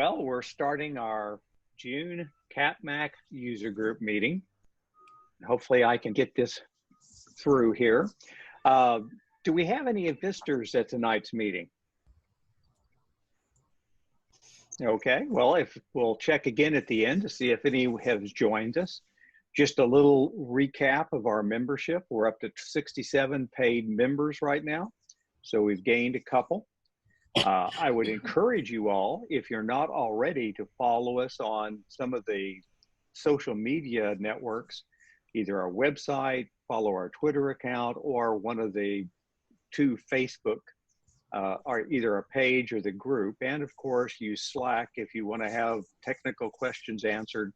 Well, we're starting our June CapMac user group meeting. Hopefully I can get this through here. Do we have any visitors at tonight's meeting? Okay, well, if we'll check again at the end to see if any has joined us. Just a little recap of our membership. We're up to 67 paid members right now, so we've gained a couple. I would encourage you all, if you're not already, to follow us on some of the social media networks, either our website, follow our Twitter account, or one of the two Facebook, or either a page or the group. And of course, use Slack if you want to have technical questions answered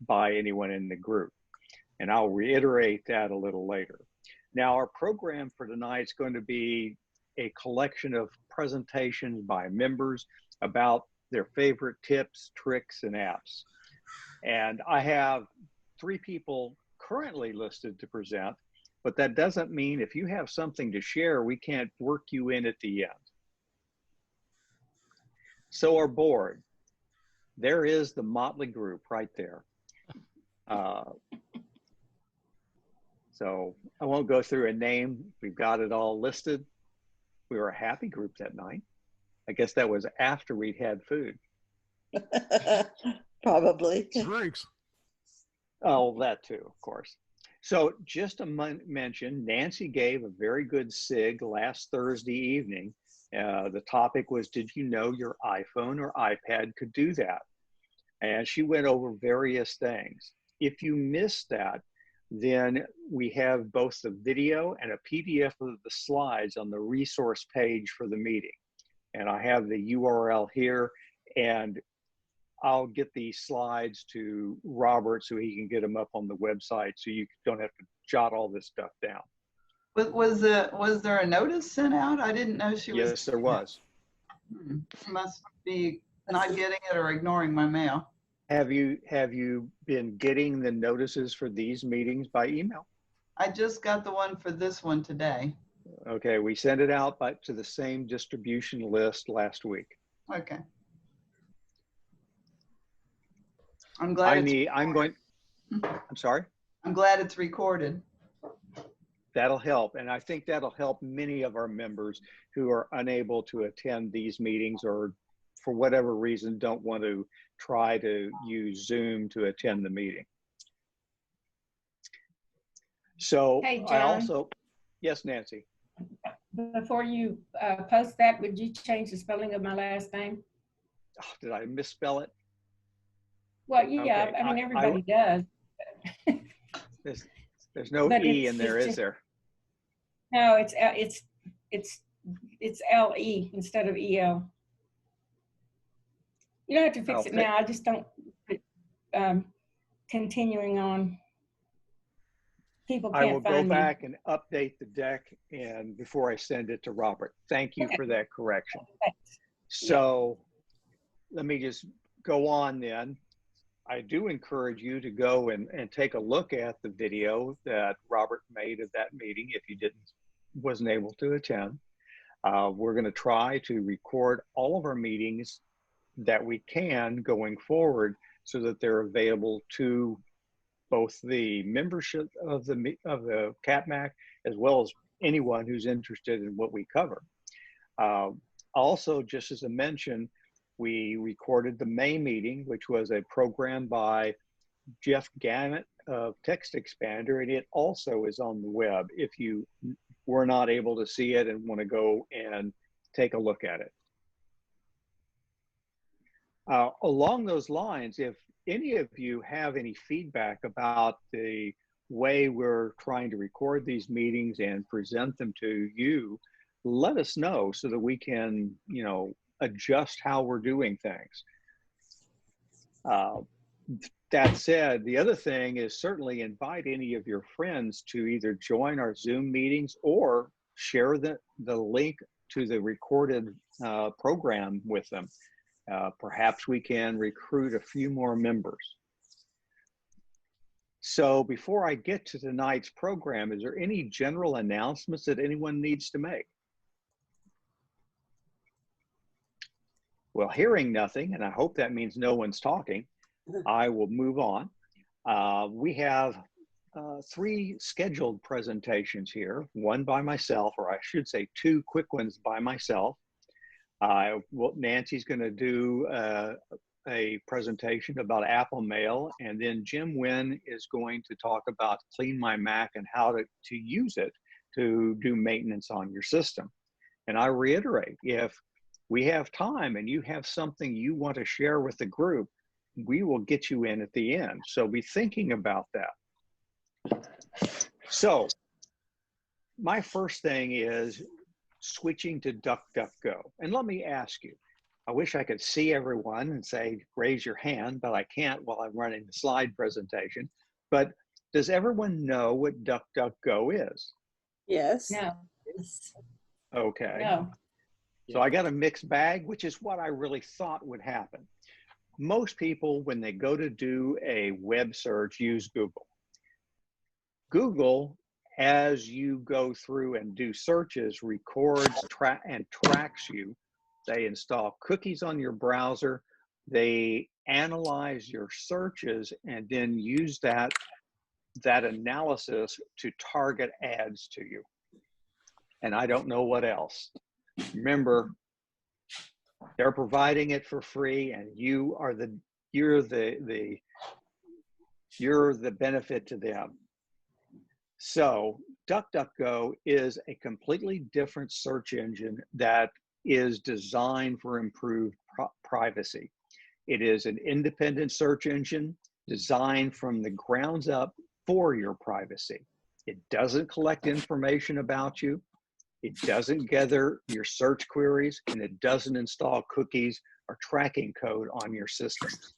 by anyone in the group. And I'll reiterate that a little later. Now, our program for tonight is going to be a collection of presentations by members about their favorite tips, tricks, and apps. And I have 3 people currently listed to present, but that doesn't mean if you have something to share, we can't work you in at the end. So our board, there is the motley group right there. So I won't go through a name. We've got it all listed. We were a happy group that night. I guess that was after we'd had food. Probably. Drinks. Oh, that too, of course. So just to mention, Nancy gave a very good SIG last Thursday evening. The topic was, did you know your iPhone or iPad could do that? And she went over various things. If you missed that, then we have both the video and a PDF of the slides on the resource page for the meeting. And I have the URL here, and I'll get these slides to Robert so he can get them up on the website so you don't have to jot all this stuff down. Was there a notice sent out? I didn't know she was. Yes, there was. Must be not getting it or ignoring my mail. Have you been getting the notices for these meetings by email? I just got the one for this one today. Okay, we sent it out to the same distribution list last week. Okay. I'm glad. I'm sorry? I'm glad it's recorded. That'll help. And I think that'll help many of our members who are unable to attend these meetings or for whatever reason don't want to try to use Zoom to attend the meeting. So hey, John, I also, yes, Nancy. Before you post that, would you change the spelling of my last name? Oh, did I misspell it? Well, yeah, Okay. I mean, everybody does. There's no E in there, is there? No, it's L-E instead of E-L. You don't have to fix it now. I just don't, continuing on. People can't find me. I will go back and update the deck and before I send it to Robert. Thank you for that correction. So let me just go on then. I do encourage you to go and take a look at the video that Robert made of that meeting if you wasn't able to attend. We're going to try to record all of our meetings that we can going forward so that they're available to both the membership of the CapMac as well as anyone who's interested in what we cover. Also, just as a mention, we recorded the May meeting, which was a program by Jeff Gannett of Text Expander, and it also is on the web if you were not able to see it and want to go and take a look at it. Along those lines, if any of you have any feedback about the way we're trying to record these meetings and present them to you, let us know so that we can, adjust how we're doing things. That said, the other thing is certainly invite any of your friends to either join our Zoom meetings or share the link to the recorded program with them. Perhaps we can recruit a few more members. So before I get to tonight's program, is there any general announcements that anyone needs to make? Well, hearing nothing, and I hope that means no one's talking, I will move on. We have 3 scheduled presentations here, one by myself, or I should say 2 quick ones by myself. Nancy's going to do a presentation about Apple Mail, and then Jim Nguyen is going to talk about Clean My Mac and how to use it to do maintenance on your system. And I reiterate, if we have time and you have something you want to share with the group, we will get you in at the end. So be thinking about that. So my first thing is switching to DuckDuckGo. And let me ask you, I wish I could see everyone and say, raise your hand, but I can't while I'm running the slide presentation. But does everyone know what DuckDuckGo is? Yes. No, Okay. no. So I got a mixed bag, which is what I really thought would happen. Most people, when they go to do a web search, use Google. Google, as you go through and do searches, records and tracks you. They install cookies on your browser. They analyze your searches and then use that analysis to target ads to you. And I don't know what else. Remember, they're providing it for free, and you're the benefit to them. So DuckDuckGo is a completely different search engine that is designed for improved privacy. It is an independent search engine designed from the grounds up for your privacy. It doesn't collect information about you. It doesn't gather your search queries, and it doesn't install cookies or tracking code on your systems.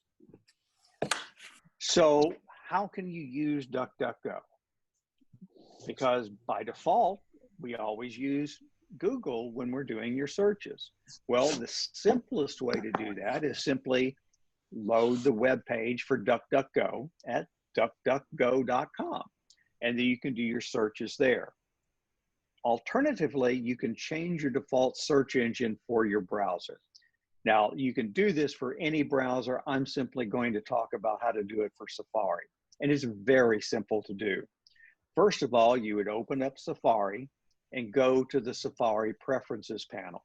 So how can you use DuckDuckGo? Because by default, we always use Google when we're doing your searches. Well, the simplest way to do that is simply load the web page for DuckDuckGo at duckduckgo.com, and then you can do your searches there. Alternatively, you can change your default search engine for your browser. Now, you can do this for any browser. I'm simply going to talk about how to do it for Safari, and it's very simple to do. First of all, you would open up Safari and go to the Safari Preferences panel.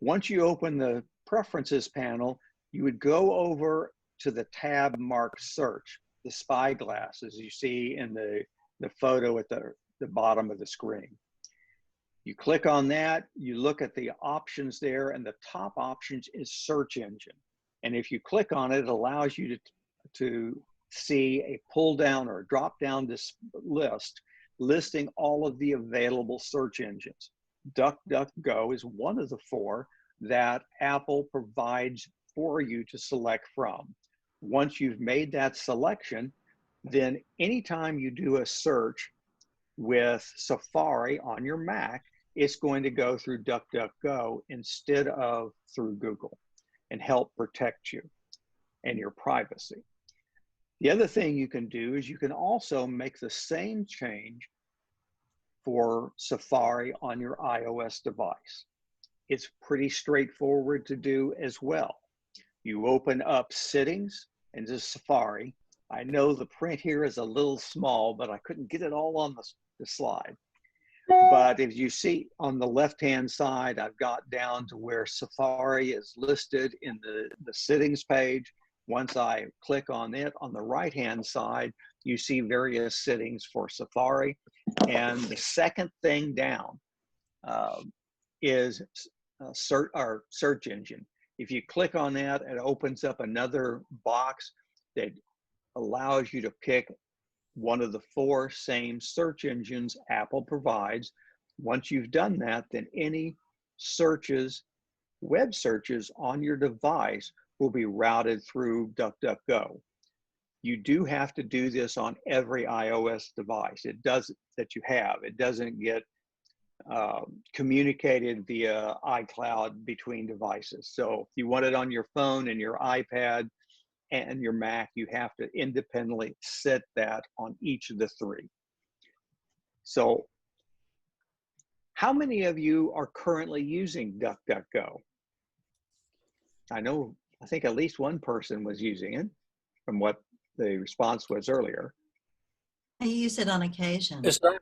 Once you open the Preferences panel, you would go over to the tab marked Search, the spyglass, as you see in the photo at the bottom of the screen. You click on that, you look at the options there, and the top options is Search Engine. And if you click on it, it allows you to see a pull down or drop down this list listing all of the available search engines. DuckDuckGo is one of the 4 that Apple provides for you to select from. Once you've made that selection, then anytime you do a search with Safari on your Mac, it's going to go through DuckDuckGo instead of through Google and help protect you and your privacy. The other thing you can do is you can also make the same change for Safari on your iOS device. It's pretty straightforward to do as well. You open up Settings into Safari. I know the print here is a little small, but I couldn't get it all on the slide. But if you see on the left-hand side, I've got down to where Safari is listed in the settings page. Once I click on it, on the right-hand side, you see various settings for Safari. And the second thing down is search engine. If you click on that, it opens up another box that allows you to pick one of the 4 same search engines Apple provides. Once you've done that, then any searches, web searches on your device will be routed through DuckDuckGo. You do have to do this on every iOS device. It doesn't get communicated via iCloud between devices. So if you want it on your phone and your iPad and your Mac, you have to independently set that on each of the 3. So how many of you are currently using DuckDuckGo? I think at least one person was using it from what the response was earlier. I use it on occasion. It's not,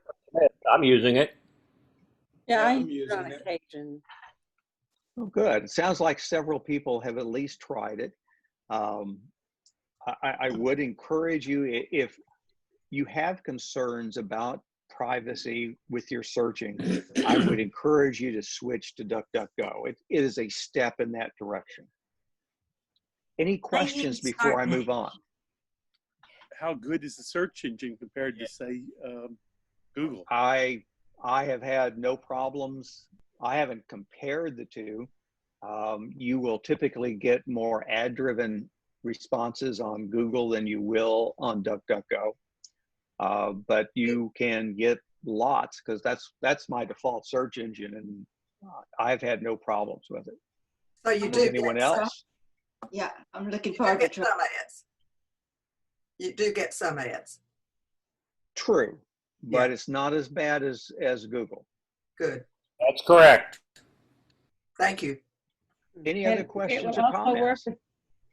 I'm using it. Yeah, Yeah, I I'm use it on using it. occasion. Oh, good. It sounds like several people have at least tried it. I would encourage you, if you have concerns about privacy with your searching, I would encourage you to switch to DuckDuckGo. It is a step in that direction. Any questions before I move on? How good is the search engine compared to, say, Google? I have had no problems. I haven't compared the two. You will typically get more ad-driven responses on Google than you will on DuckDuckGo. But you can get lots, because that's my default search engine, and I've had no problems with it. So you Does do anyone get some? else? Yeah, I'm looking You forward do to get trying. some ads. You do get some ads. True, but Yeah. it's not as bad as Google. Good. That's correct. Thank you. Any And other it questions will or also work comments? with,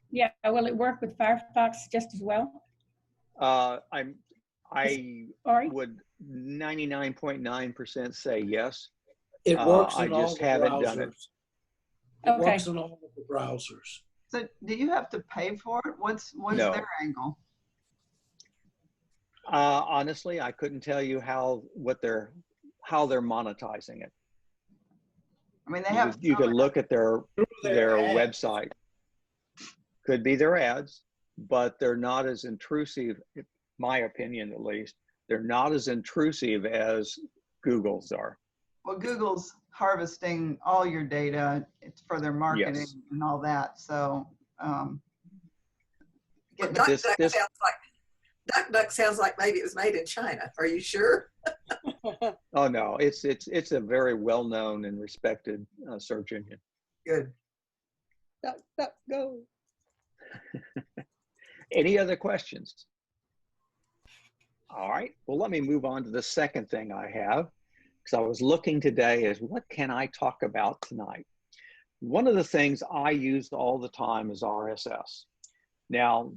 yeah, will it work with Firefox just as well? I Sorry? would 99.9% say yes. It works I in all just the haven't done it. browsers. It Okay. works in all of the browsers. So do you have to pay for it? What is No. their angle? Honestly, I couldn't tell you how they're monetizing it. I mean, they have. You could look at their ads. website. Could be their ads, but they're not as intrusive, in my opinion at least. They're not as intrusive as Google's are. Well, Google's harvesting all your data. It's for their marketing Yes. and all that. So, Well, getting Duck This- Duck this- sounds like sounds like maybe it was made in China. Are you sure? Oh no, it's a very well-known and respected search engine. Good. Duck, duck, go. Any other questions? All right, well, let me move on to the second thing I have, because I was looking today is what can I talk about tonight? One of the things I use all the time is RSS. Now,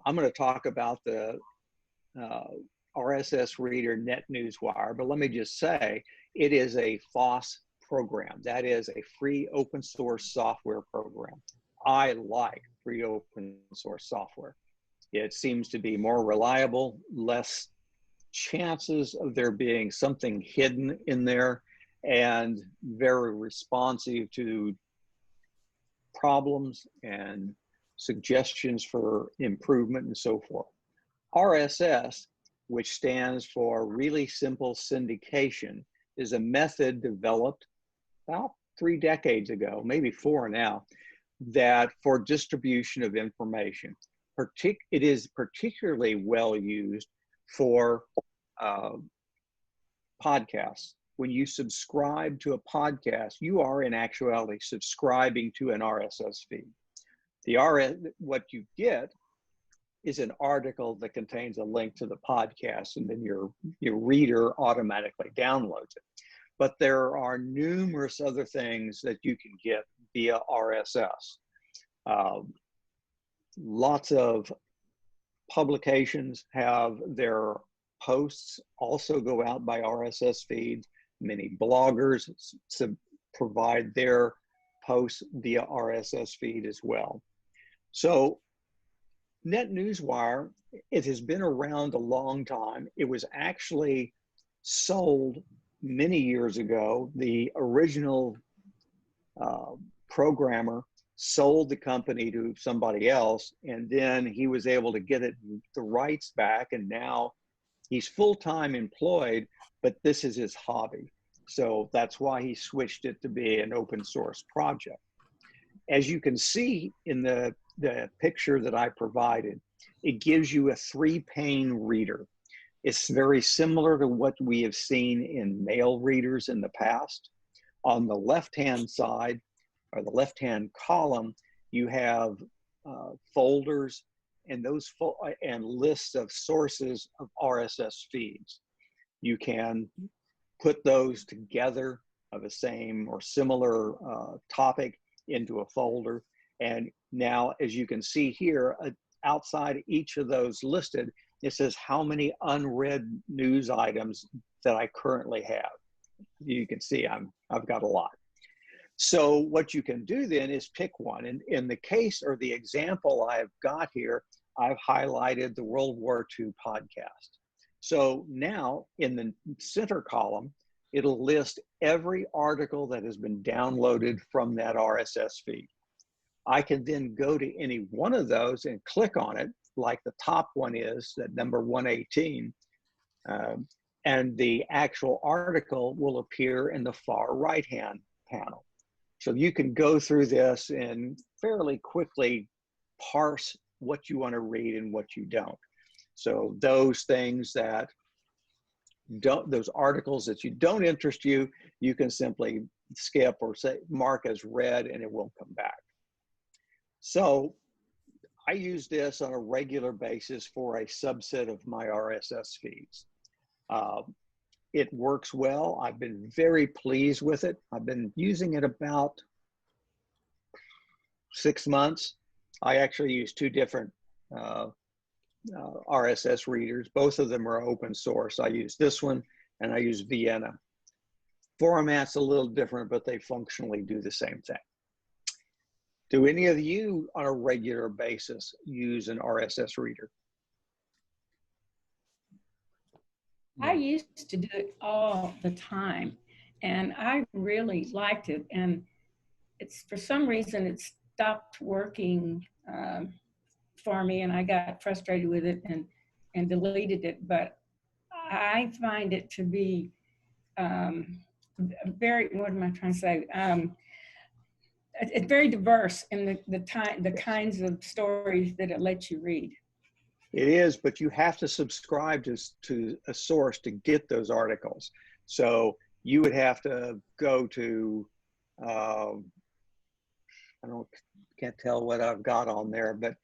I'm going to talk about the RSS reader NetNewsWire, but let me just say it is a FOSS program. That is a free open source software program. I like free open source software. It seems to be more reliable, less chances of there being something hidden in there, and very responsive to problems and suggestions for improvement and so forth. RSS, which stands for Really Simple Syndication, is a method developed about 3 decades ago, maybe 4 now, that for distribution of information. It is particularly well used for podcasts. When you subscribe to a podcast, you are in actuality subscribing to an RSS feed. What you get is an article that contains a link to the podcast, and then your reader automatically downloads it. But there are numerous other things that you can get via RSS. Lots of publications have their posts also go out by RSS feeds. Many bloggers provide their posts via RSS feed as well. So NetNewsWire, it has been around a long time. It was actually sold many years ago. The original programmer sold the company to somebody else, and then he was able to get the rights back, and now he's full-time employed, but this is his hobby. So that's why he switched it to be an open source project. As you can see in the picture that I provided, it gives you a 3-pane reader. It's very similar to what we have seen in mail readers in the past. On the left-hand side, or the left-hand column, you have folders and and lists of sources of RSS feeds. You can put those together of the same or similar topic into a folder, And now, as you can see here, outside each of those listed, it says how many unread news items that I currently have. You can see I've got a lot. So what you can do then is pick one. And in the case or the example I've got here, I've highlighted the World War II podcast. So now in the center column, it'll list every article that has been downloaded from that RSS feed. I can then go to any one of those and click on it, like the top one is, that number 118, and the actual article will appear in the far right-hand panel. So you can go through this and fairly quickly parse what you want to read and what you don't. So those things that those articles that you don't interest you, you can simply skip or say mark as read and it won't come back. So I use this on a regular basis for a subset of my RSS feeds. It works well. I've been very pleased with it. I've been using it about 6 months. I actually use two different RSS readers. Both of them are open source. I use this one and I use Vienna. Format's a little different, but they functionally do the same thing. Do any of you on a regular basis use an RSS reader? I used to do it all the time, and I really liked it. And it's, for some reason, it stopped working for me, and I got frustrated with it and deleted it. But I find it to be very, what am I trying to say? It's very diverse in the kinds of stories that it lets you read. It is, but you have to subscribe to a source to get those articles. So you would have to go to, can't tell what I've got on there, but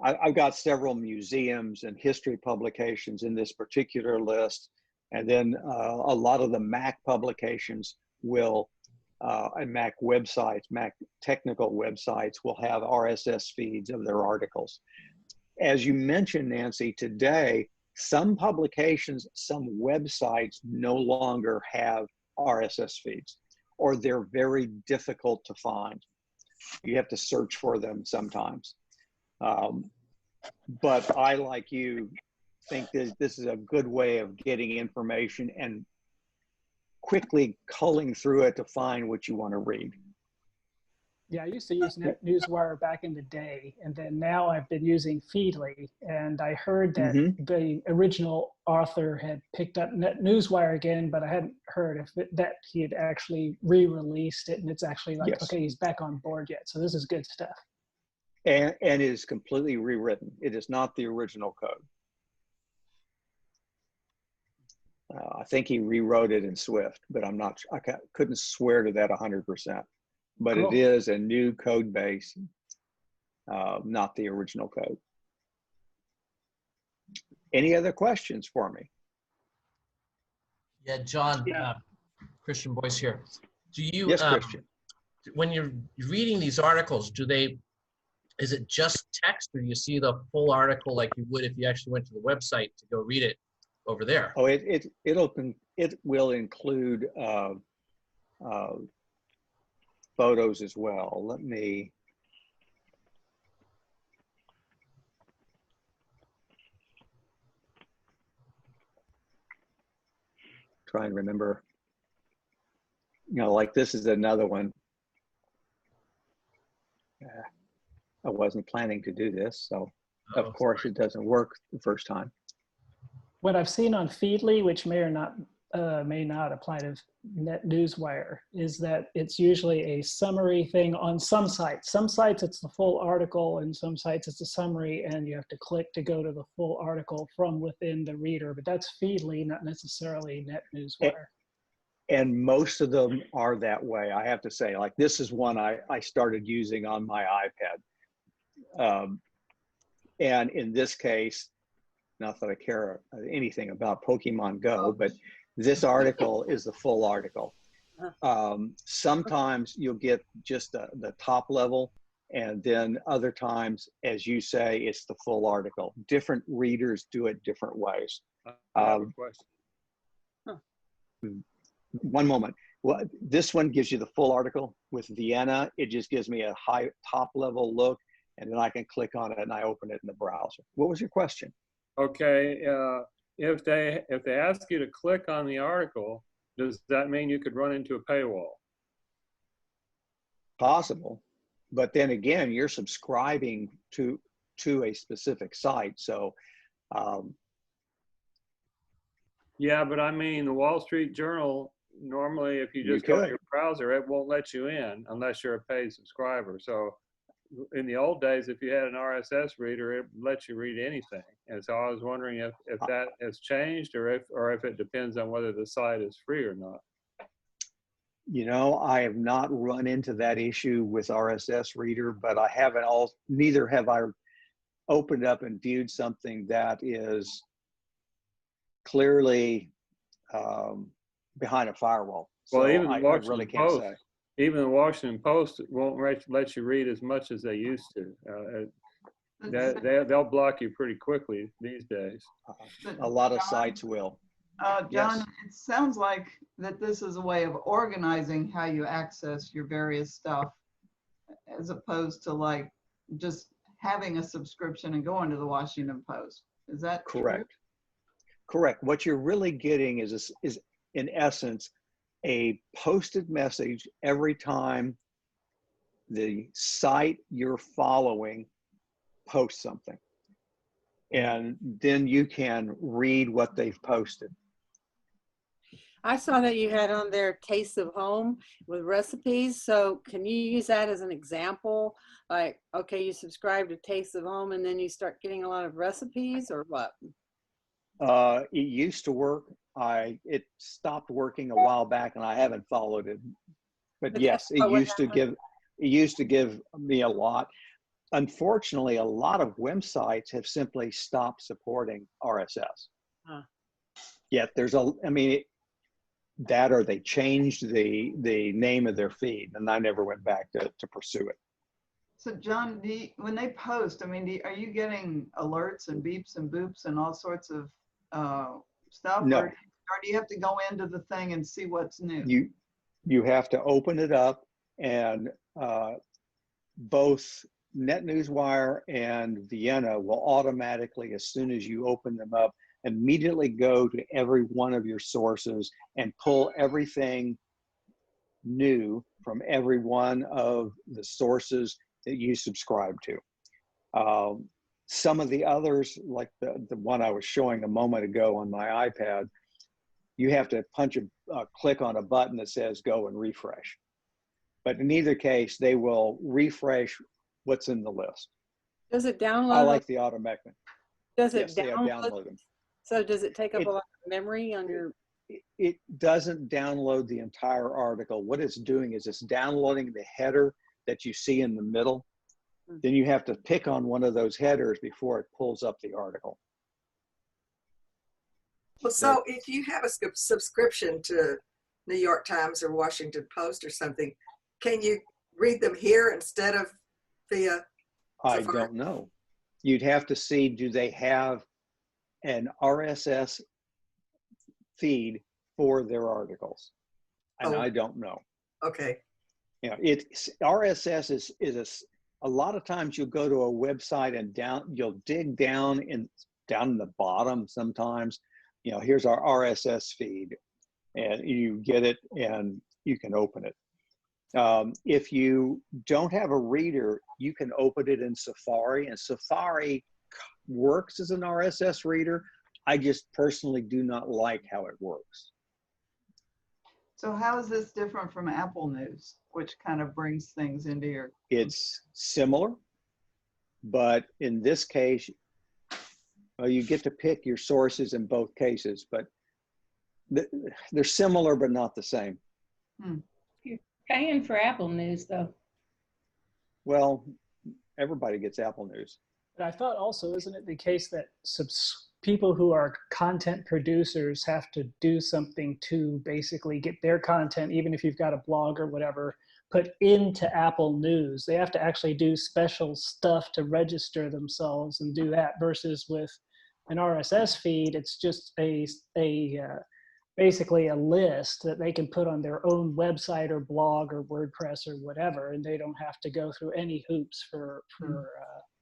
I've got several museums and history publications in this particular list. And then a lot of the Mac publications will, and Mac websites, Mac technical websites will have RSS feeds of their articles. As you mentioned, Nancy, today, some publications, some websites no longer have RSS feeds, or they're very difficult to find. You have to search for them sometimes. But I, like you, think this is a good way of getting information and quickly culling through it to find what you want to read. Yeah, I used to use NetNewsWire back in the day, and then now I've been using Feedly, and I heard that the original author had picked up NetNewsWire again, but I hadn't heard that he had actually re-released it, and it's actually like, Yes. Okay, he's back on board yet, so this is good stuff. And it is completely rewritten. It is not the original code. I think he rewrote it in Swift, but I couldn't swear to that 100%. But Cool. It is a new code base, not the original code. Any other questions for me? Yeah, John, Christian Boyce here. Do you, Yes, Christian. when you're reading these articles, is it just text, or do you see the full article like you would if you actually went to the website to go read it over there? Oh, it will include photos as well. Let me try and remember. Like this is another one. I wasn't planning to do this, so of course it doesn't work the first time. What I've seen on Feedly, which may not apply to NetNewsWire, is that it's usually a summary thing on some sites. Some sites it's the full article, and some sites it's a summary, and you have to click to go to the full article from within the reader. But that's Feedly, not necessarily NetNewsWire. And most of them are that way. I have to say, like this is one I started using on my iPad. And in this case, not that I care anything about Pokemon Go, but this article is the full article. Sometimes you'll get just the top level, And then other times, as you say, it's the full article. Different readers do it different ways. I have a question. One moment. Well, this one gives you the full article. With Vienna, it just gives me a high top level look, and then I can click on it and I open it in the browser. What was your question? Okay, if they ask you to click on the article, does that mean you could run into a paywall? Possible, but then again, you're subscribing to a specific site, so. Yeah, but I mean, the Wall Street Journal, normally if you just go to your browser, it won't let you in unless you're a paid subscriber. So in the old days, if you had an RSS reader, it lets you read anything. And so I was wondering if that has changed, or if it depends on whether the site is free or not. You know, I have not run into that issue with RSS reader, but I haven't neither have I opened up and viewed something that is clearly behind a firewall. So Well, even I really can't say. Even the Washington Post won't let you read as much as they used to. They'll block you pretty quickly these days. A lot of sites will. John, Yes. it sounds like that this is a way of organizing how you access your various stuff, as opposed to like just having a subscription and going to the Washington Post. Is that correct? True? Correct. What you're really getting is in essence a posted message every time the site you're following posts something, and then you can read what they've posted. I saw that you had on there Taste of Home with recipes. So can you use that as an example? Like, okay, you subscribe to Taste of Home and then you start getting a lot of recipes, or what? It used to work. It stopped working a while back, and I haven't followed it. But yes, it used to give me a lot. Unfortunately, a lot of websites have simply stopped supporting RSS. Huh. Yet there's that or they changed the name of their feed, and I never went back to pursue it. So John, when they post, I mean, are you getting alerts and beeps and boops and all sorts of stuff? No. Or do you have to go into the thing and see what's new? You have to open it up, and both NetNewsWire and Vienna will automatically, as soon as you open them up, immediately go to every one of your sources and pull everything new from every one of the sources that you subscribe to. Some of the others, like the one I was showing a moment ago on my iPad, you have to click on a button that says go and refresh. But in either case, they will refresh what's in the list. Does it download? I like the automatic. Does it yes, download them. So does it take up a lot of memory on your? It doesn't download the entire article. What it's doing is it's downloading the header that you see in the middle. Mm-hmm. Then you have to pick on one of those headers before it pulls up the article. Well, so if you have a subscription to New York Times or Washington Post or something, can you read them here instead of via I Safari? don't know. You'd have to see, do they have an RSS feed for their articles? And I don't know. Okay. You know, RSS is a lot of times you'll go to a website and you'll dig down in the bottom sometimes. You know, here's our RSS feed, and you get it and you can open it. If you don't have a reader, you can open it in Safari, and Safari works as an RSS reader. I just personally do not like how it works. So how is this different from Apple News, which kind of brings things into your? It's similar, but in this case, you get to pick your sources in both cases, but they're similar but not the same. You're paying for Apple News, though. Well, everybody gets Apple News. But I thought also, isn't it the case that people who are content producers have to do something to basically get their content, even if you've got a blog or whatever, put into Apple News. They have to actually do special stuff to register themselves and do that, versus with an RSS feed, it's just basically a list that they can put on their own website or blog or WordPress or whatever, and they don't have to go through any hoops for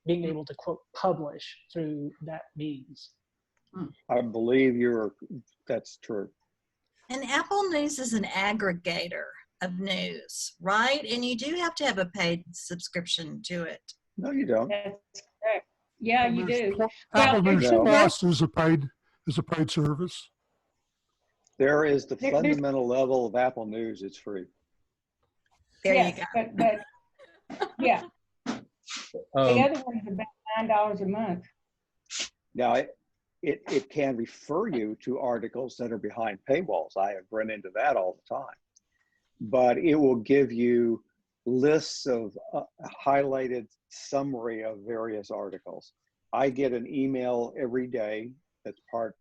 being able to, quote, publish through that means. I believe that's true. And Apple News is an aggregator of news, right? And you do have to have a paid subscription to it. No, you don't. That's correct. Yeah, you do. Apple Well, News No. Plus is a paid service. There is the fundamental level of Apple News. It's free. There yes, you go. But yeah, the other one is about $9 a month. Now, it can refer you to articles that are behind paywalls. I have run into that all the time. But it will give you lists of highlighted summary of various articles. I get an email every day that's part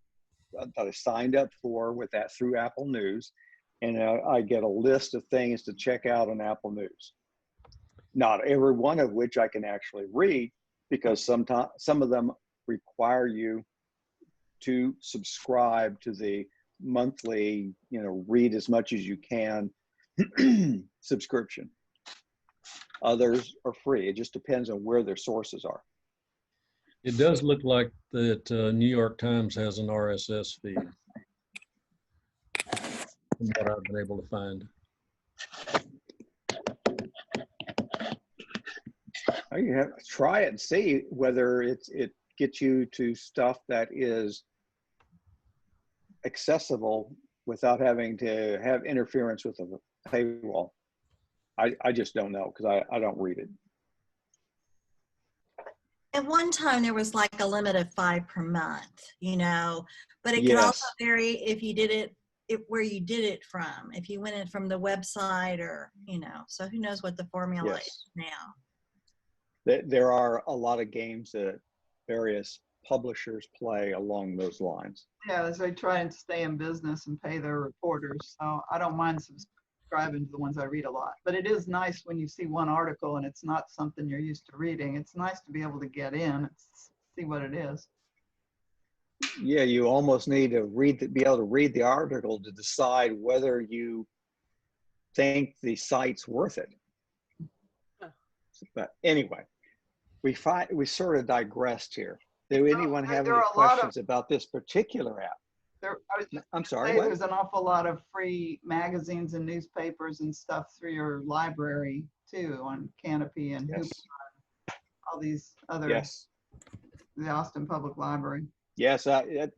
that I signed up for with that through Apple News, and I get a list of things to check out on Apple News. Not every one of which I can actually read, because some of them require you to subscribe to the monthly, read as much as you can subscription. Others are free. It just depends on where their sources are. It does look like that New York Times has an RSS feed, from what I've been able to find. You have to try it and see whether it gets you to stuff that is accessible without having to have interference with a paywall. I just don't know, because I don't read it. At one time, there was like a limit of 5 per month, but it could also vary if you did it, where you did it from, if you went in from the website or, so who knows what the formula is now. There are a lot of games that various publishers play along those lines. Yeah, as they try and stay in business and pay their reporters. So I don't mind subscribing to the ones I read a lot. But it is nice when you see one article and it's not something you're used to reading. It's nice to be able to get in and see what it is. Yeah, you almost need to be able to read the article to decide whether you think the site's worth it. But anyway, we sort of digressed here. Do anyone have any questions about this particular app? I'm sorry. There's an awful lot of free magazines and newspapers and stuff through your library too, on Canopy and all these other. Yes. The Austin Public Library. Yes,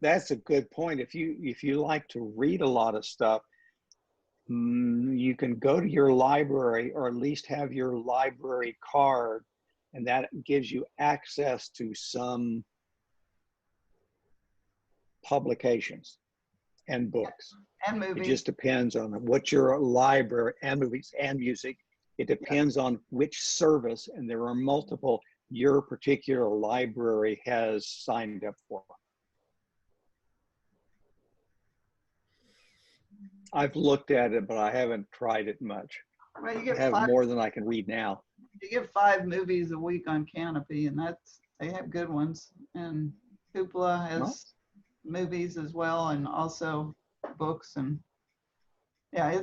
that's a good point. If you like to read a lot of stuff, you can go to your library, or at least have your library card, and that gives you access to some publications and books and movies. It just depends on what your library, and movies and music. It depends on which service, and there are multiple your particular library has signed up for. I've looked at it, but I haven't tried it much. Well, you get I have more than I can read now. You get 5 movies a week on Canopy, and they have good ones. And Hoopla has movies as well, and also books. And yeah,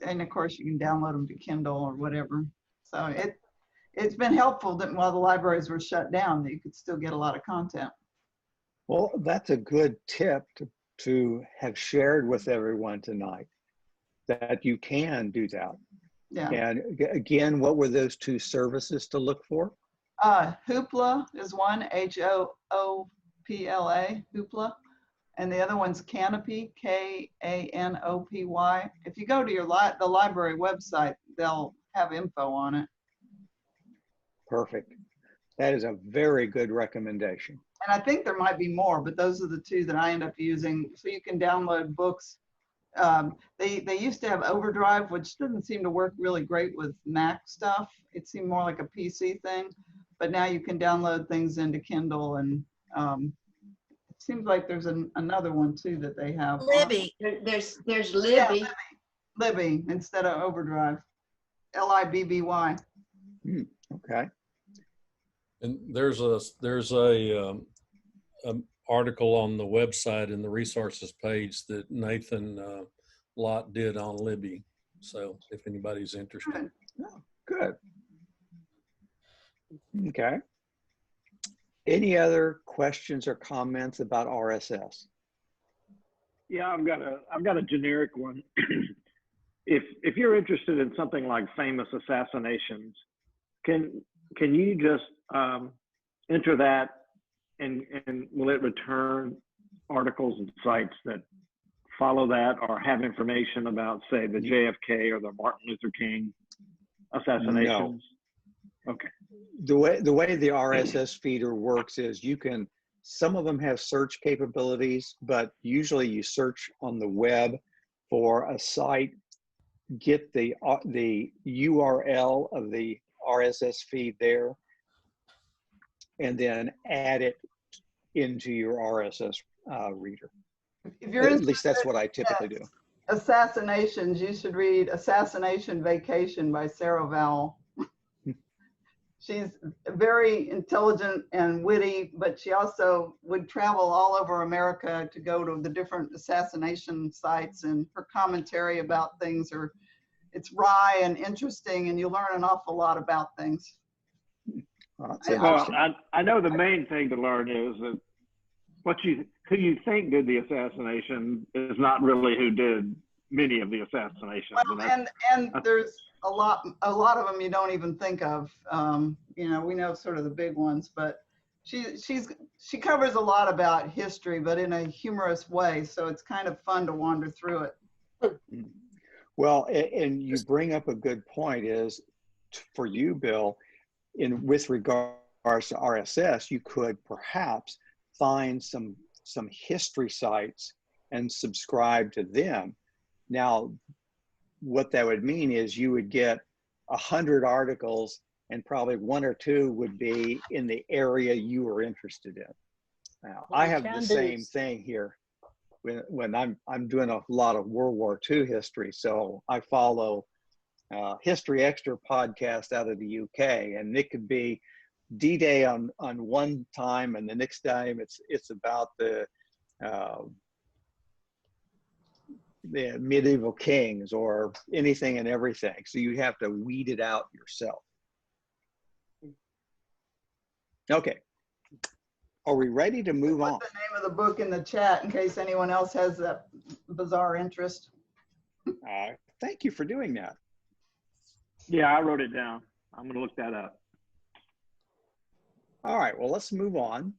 and of course you can download them to Kindle or whatever. So it's been helpful that while the libraries were shut down, that you could still get a lot of content. Well, that's a good tip to have shared with everyone tonight, that you can do that. Yeah. And again, what were those 2 services to look for? Hoopla is one, Hoopla, Hoopla. And the other one's Canopy, Kanopy. If you go to the library website, they'll have info on it. Perfect. That is a very good recommendation. And I think there might be more, but those are the 2 that I end up using. So you can download books. They used to have Overdrive, which doesn't seem to work really great with Mac stuff. It seemed more like a PC thing. But now you can download things into Kindle, and it seems like there's another one too that they have. Libby. There's Libby. Yeah, Libby instead of Overdrive. Libby. Okay. And there's a article on the website in the resources page that Nathan Lott did on Libby. So if anybody's interested. Oh, good. Okay. Any other questions or comments about RSS? Yeah, I've got a generic one. If you're interested in something like famous assassinations, can you just enter that and will it return articles and sites that follow that or have information about, say, the JFK or the Martin Luther King assassinations? No. Okay. The way the RSS feeder works is some of them have search capabilities, but usually you search on the web for a site, get the URL of the RSS feed there, and then add it into your RSS reader. If you're At least that's what I typically do. Assassinations, you should read Assassination Vacation by Sarah Vowell. She's very intelligent and witty, but she also would travel all over America to go to the different assassination sites, and her commentary about things it's wry and interesting, and you learn an awful lot about things. Well, I know the main thing to learn is that who you think did the assassination is not really who did many of the assassinations. Well, and there's a lot of them you don't even think of. You know, we know sort of the big ones, but she covers a lot about history, but in a humorous way. So it's kind of fun to wander through it. Well, and you bring up a good point is for you, Bill, with regards to RSS, you could perhaps find some history sites and subscribe to them. Now, what that would mean is you would get 100 articles and probably 1 or 2 would be in the area you were interested in. Now, Well, I have the same thing here when I'm doing a lot of World War II history. So I follow History Extra podcast out of the UK, and it could be D-Day on one time, and the next time it's about the medieval kings or anything and everything. So you have to weed it out yourself. Okay. Are we ready to move on? Put the name of the book in the chat in case anyone else has that bizarre interest. Thank you for doing that. Yeah, I wrote it down. I'm going to look that up. All right, well, let's move on.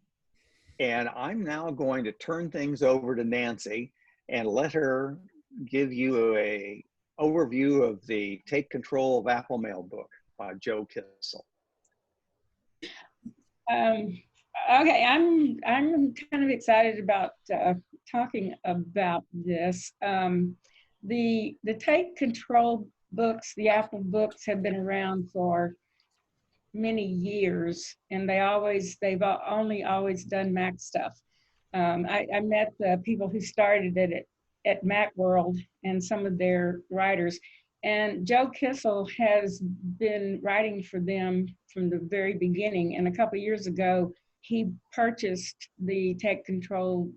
And I'm now going to turn things over to Nancy and let her give you a overview of the Take Control of Apple Mail book by Joe Kissel. Okay, I'm kind of excited about talking about this. The Take Control books, the Apple books, have been around for many years, and they've only always done Mac stuff. I met the people who started it at Macworld and some of their writers, and Joe Kissel has been writing for them from the very beginning. And a couple of years ago, he purchased the Take Control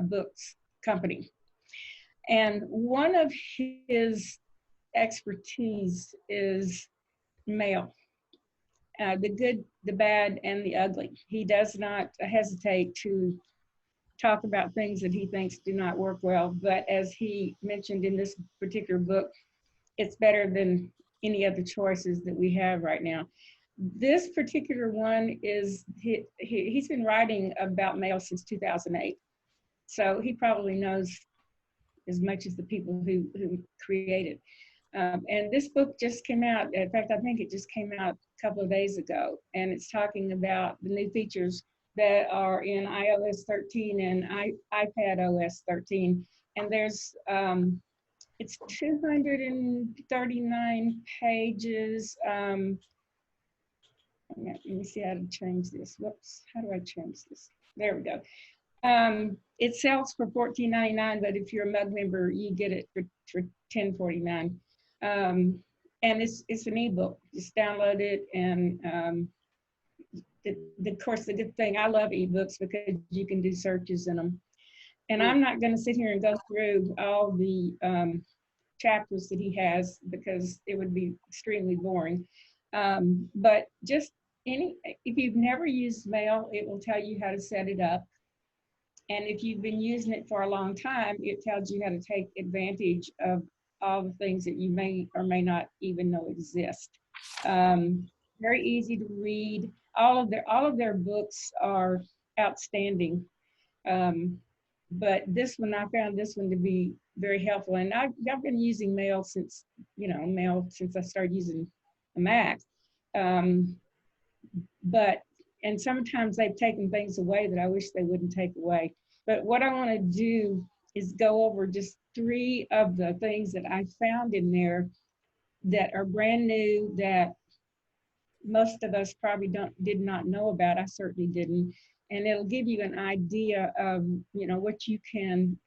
books company. And one of his expertise is mail. The good, the bad, and the ugly. He does not hesitate to talk about things that he thinks do not work well, but as he mentioned in this particular book, it's better than any other choices that we have right now. This particular one is, he's been writing about mail since 2008. So he probably knows as much as the people who created. And this book just came out. In fact, I think it just came out a couple of days ago. And it's talking about the new features that are in iOS 13 and iPad OS 13. And there's, it's 239 pages. Let me see how to change this. Whoops, how do I change this? There we go. It sells for $14.99, but if you're a Mug member, you get it for $10.49. And and it's an ebook. Just download it, and of course, the good thing, I love ebooks because you can do searches in them. And I'm not going to sit here and go through all the chapters that he has because it would be extremely boring. But just if you've never used mail, it will tell you how to set it up. And if you've been using it for a long time, it tells you how to take advantage of all the things that you may or may not even know exist. Very easy to read. All of their books are outstanding. But this one, I found this one to be very helpful. And I've been using mail since I started using a Mac. And sometimes they've taken things away that I wish they wouldn't take away. But what I want to do is go over just 3 of the things that I found in there that are brand new, that most of us probably did not know about. I certainly didn't. And it'll give you an idea of, what you can,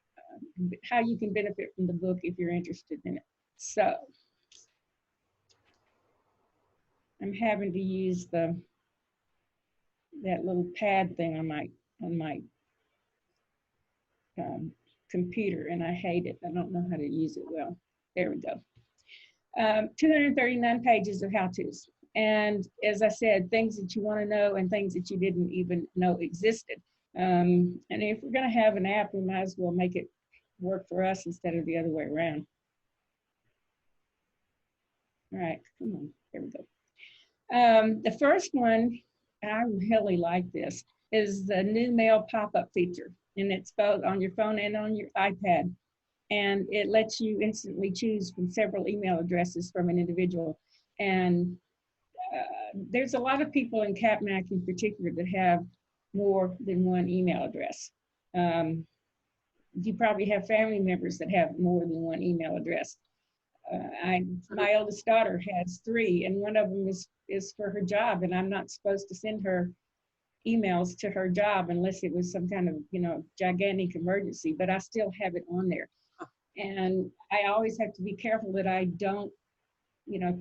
how you can benefit from the book if you're interested in it. So I'm having to use that little pad thing on my computer, and I hate it. I don't know how to use it well. There we go. 239 pages of how-tos. And as I said, things that you want to know and things that you didn't even know existed. And if we're going to have an app, we might as well make it work for us instead of the other way around. All right, come on, there we go. The first one, I really like this, is the new mail pop-up feature. And it's both on your phone and on your iPad. And it lets you instantly choose from several email addresses from an individual. And there's a lot of people in CapMac in particular that have more than one email address. You probably have family members that have more than one email address. My oldest daughter has 3, and one of them is for her job, and I'm not supposed to send her emails to her job unless it was some kind of, gigantic emergency, but I still have it on there. And I always have to be careful that I don't,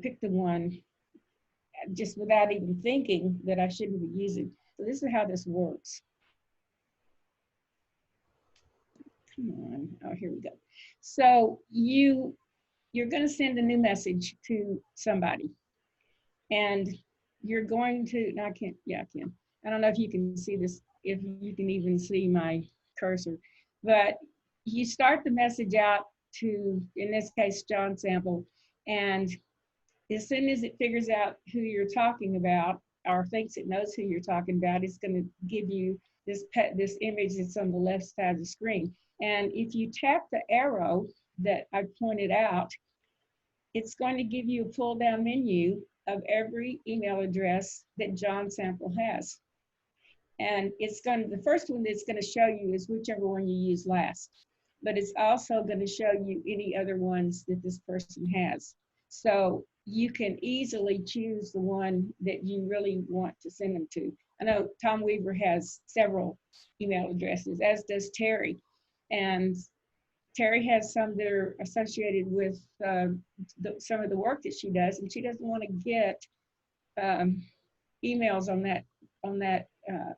pick the one just without even thinking that I shouldn't be using. So this is how this works. Come on, oh, here we go. So you're going to send a new message to somebody, and you're going to, no, I can't, yeah, I can. I don't know if you can see this, if you can even see my cursor, but you start the message out to, in this case, John Sample, and as soon as it figures out who you're talking about or thinks it knows who you're talking about, it's going to give you this image that's on the left side of the screen. And if you tap the arrow that I pointed out, it's going to give you a pull down menu of every email address that John Sample has. And the first one that's going to show you is whichever one you use last, but it's also going to show you any other ones that this person has. So you can easily choose the one that you really want to send them to. I know Tom Weaver has several email addresses, as does Terry. And Terry has some that are associated with some of the work that she does, and she doesn't want to get emails on that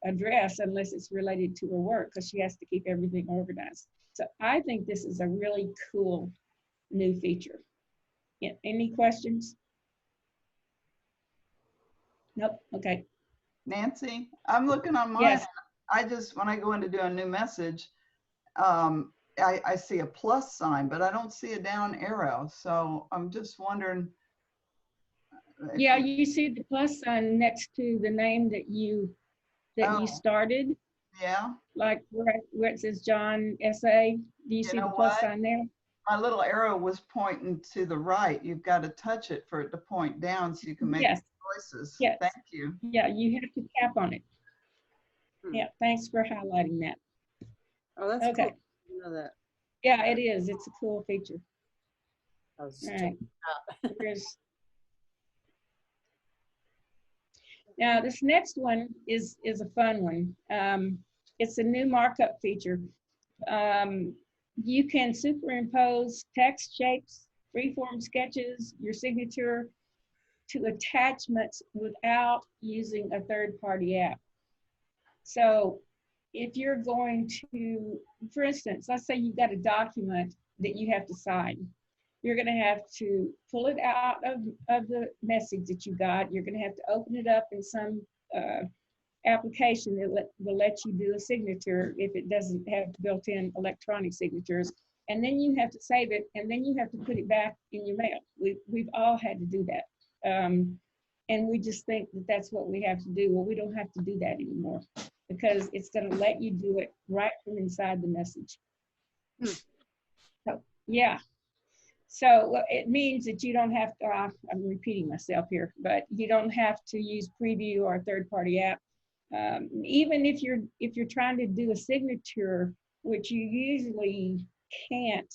address unless it's related to her work, because she has to keep everything organized. So I think this is a really cool new feature. Yeah, any questions? Nope, okay. Nancy, I'm looking on mine. Yes. I just, when I go in to do a new message, I see a plus sign, but I don't see a down arrow. So I'm just wondering. Yeah, you see the plus sign next to the name that you started. Yeah. Like where it says John S.A. Do you see the plus sign there? My little arrow was pointing to the right. You've got to touch it for it to point down so you can make choices. Yes. Thank you. Yeah, you have to tap on it. Yeah, thanks for highlighting that. Oh, that's okay. Cool. I know that. Yeah, it is. It's a cool feature. All right. Now, this next one is a fun one. It's a new markup feature. You can superimpose text shapes freeform sketches, your signature, to attachments without using a third-party app. So if you're going to, for instance, let's say you've got a document that you have to sign. You're going to have to pull it out of the message that you got. You're going to have to open it up in some application that will let you do a signature if it doesn't have built-in electronic signatures. And then you have to save it, and then you have to put it back in your mail. We've all had to do that. And we just think that that's what we have to do. Well, we don't have to do that anymore because it's going to let you do it right from inside the message. So, yeah. So it means that you don't have to, I'm repeating myself here, but you don't have to use Preview or a third-party app. Even if you're trying to do a signature, which you usually can't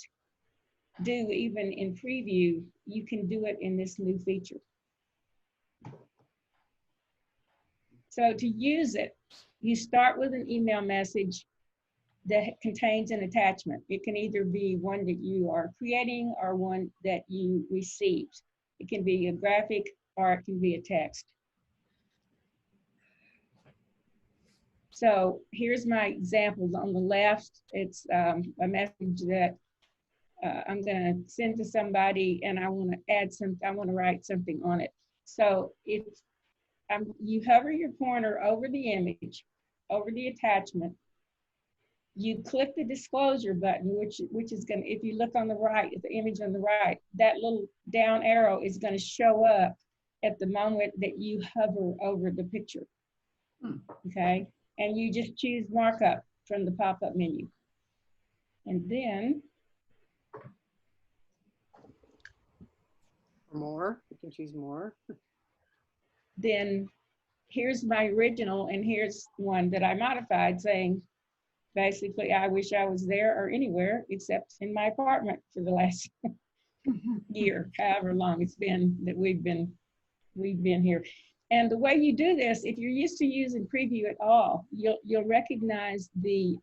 do even in Preview, you can do it in this new feature. So to use it, you start with an email message that contains an attachment. It can either be one that you are creating or one that you received. It can be a graphic or it can be a text. So here's my examples. On the left, it's a message that I'm going to send to somebody, and I want to add some. I want to write something on it. So if you hover your pointer over the image, over the attachment, you click the disclosure button, which is going to, if you look on the right, at the image on the right, that little down arrow is going to show up at the moment that you hover over the picture. Okay, and you just choose markup from the pop-up menu, and then more, you can choose more. Then here's my original, and here's one that I modified saying, basically, I wish I was there or anywhere except in my apartment for the last year, however long it's been that we've been here. And the way you do this, if you're used to using Preview at all, you'll recognize the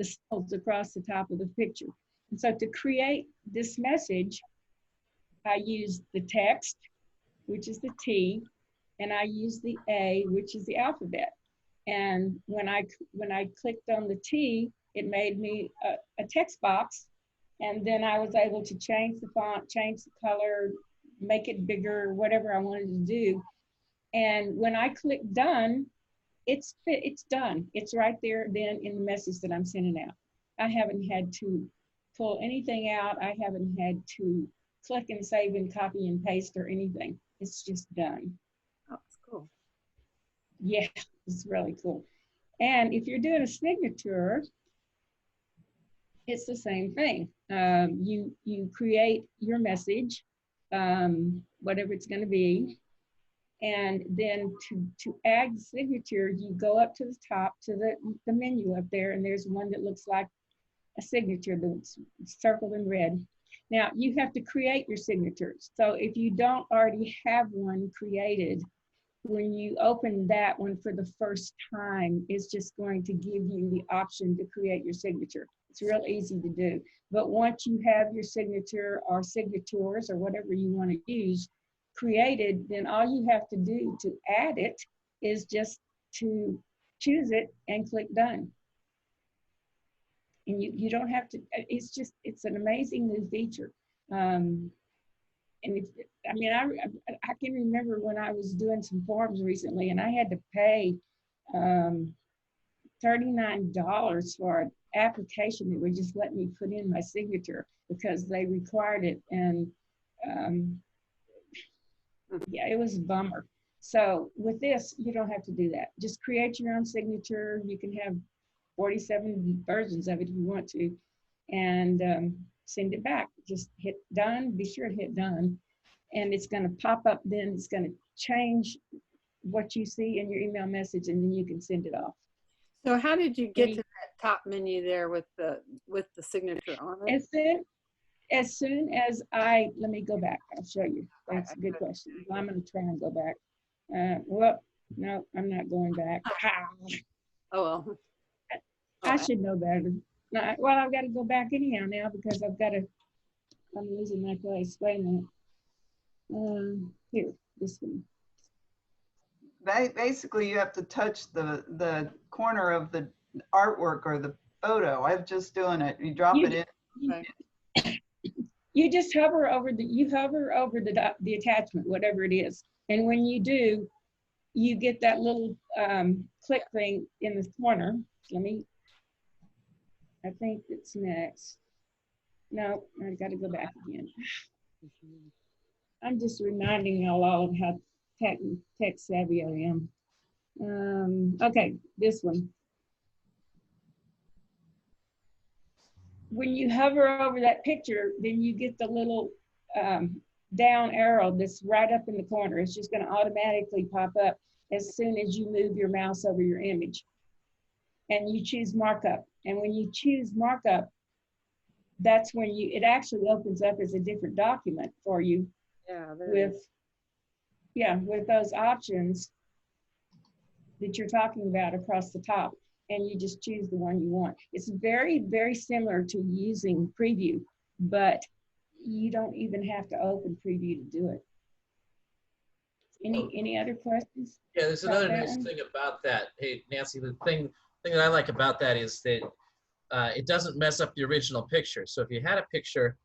symbols across the top of the picture. And so to create this message, I use the text, which is the T, and I use the A, which is the alphabet. And when I clicked on the T, it made me a text box. And then I was able to change the font, change the color, make it bigger, whatever I wanted to do. And when I click done, it's done. It's right there then in the message that I'm sending out. I haven't had to pull anything out. I haven't had to click and save and copy and paste or anything. It's just done. Oh, that's cool. Yeah, it's really cool. And if you're doing a signature, it's the same thing. You create your message, whatever it's going to be, and then to add the signature, you go up to the top to the menu up there, and there's one that looks like a signature that's circled in red. Now you have to create your signatures. So if you don't already have one created, when you open that one for the first time, it's just going to give you the option to create your signature. It's real easy to do. But once you have your signature or signatures or whatever you want to use created, then all you have to do to add it is just to choose it and click done. And you don't have to, it's an amazing new feature. And I mean, I can remember when I was doing some forms recently and I had to pay $39 for an application that would just let me put in my signature because they required it. And yeah, it was a bummer. So with this, you don't have to do that. Just create your own signature. You can have 47 versions of it if you want to, and send it back. Just hit done, be sure to hit done. And it's gonna pop up then, it's gonna change what you see in your email message and then you can send it off. So how did you get to that top menu there with the signature on it? As soon as let me go back, I'll show you. That's a good question. Well, I'm gonna try and go back. Well, no, I'm not going back. Oh, well. I should know better. Well, I've got to go back anyhow now because I've got to I'm losing my place. Wait a minute. Here, this one. Basically, you have to touch the corner of the artwork or the photo. I'm just doing it. You drop it in. You just hover over the attachment, whatever it is. And when you do, you get that little click thing in the corner. I think it's next. No, I got to go back again. I'm just reminding y'all all of how tech savvy I am. Okay, this one. When you hover over that picture, then you get the little down arrow that's right up in the corner. It's just going to automatically pop up as soon as you move your mouse over your image. And you choose markup. And when you choose markup, that's when it actually opens up as a different document for you. Yeah, with those options that you're talking about across the top, and you just choose the one you want. It's very, very similar to using Preview, but you don't even have to open Preview to do it. Any other questions? Yeah, there's another nice thing about that. Hey, Nancy, the thing that I like about that is that it doesn't mess up the original picture. So if you had a picture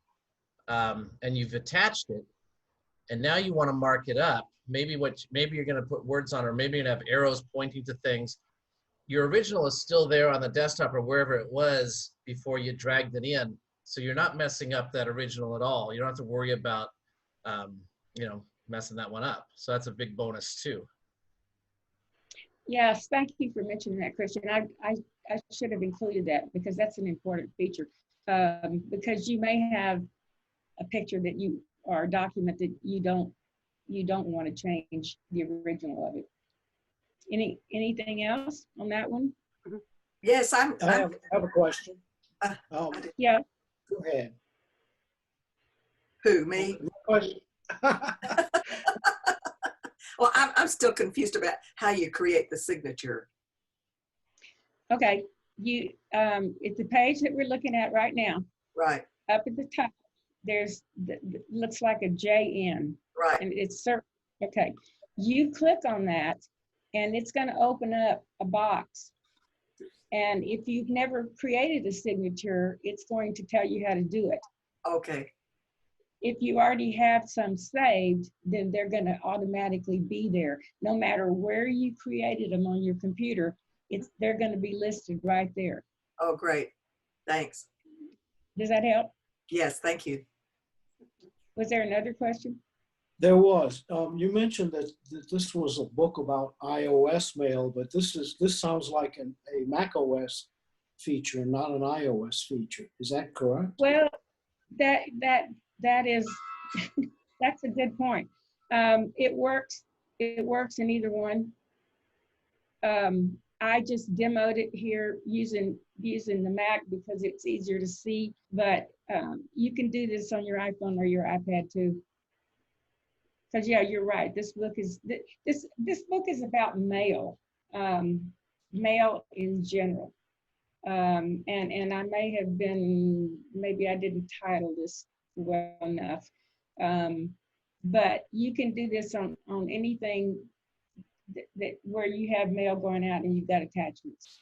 and you've attached it, and now you want to mark it up, maybe you're going to put words on, or maybe you're going to have arrows pointing to things. Your original is still there on the desktop or wherever it was before you dragged it in. So you're not messing up that original at all. You don't have to worry about, messing that one up. So that's a big bonus too. Yes, thank you for mentioning that, Christian. I should have included that because that's an important feature. Because you may have a picture or a document that you don't want to change the original of it. Anything else on that one? Yes, I have a question. Yeah. Go ahead. Who, me? Question. Well, I'm still confused about how you create the signature. Okay, it's the page that we're looking at right now. Right. Up at the top, there's looks like a JN. Right. And it's okay. You click on that, and it's going to open up a box. And if you've never created a signature, it's going to tell you how to do it. Okay. If you already have some saved, then they're going to automatically be there. No matter where you created them on your computer, they're going to be listed right there. Oh, great. Thanks. Does that help? Yes, thank you. Was there another question? There was. You mentioned that this was a book about iOS mail, but this sounds like a Mac OS feature, not an iOS feature. Is that correct? Well, that is that's a good point. It works in either one. I just demoed it here using the Mac because it's easier to see, but you can do this on your iPhone or your iPad too. Because yeah, you're right. This book is about mail, mail in general. And I may have maybe I didn't title this well enough. But you can do this on anything that where you have mail going out and you've got attachments.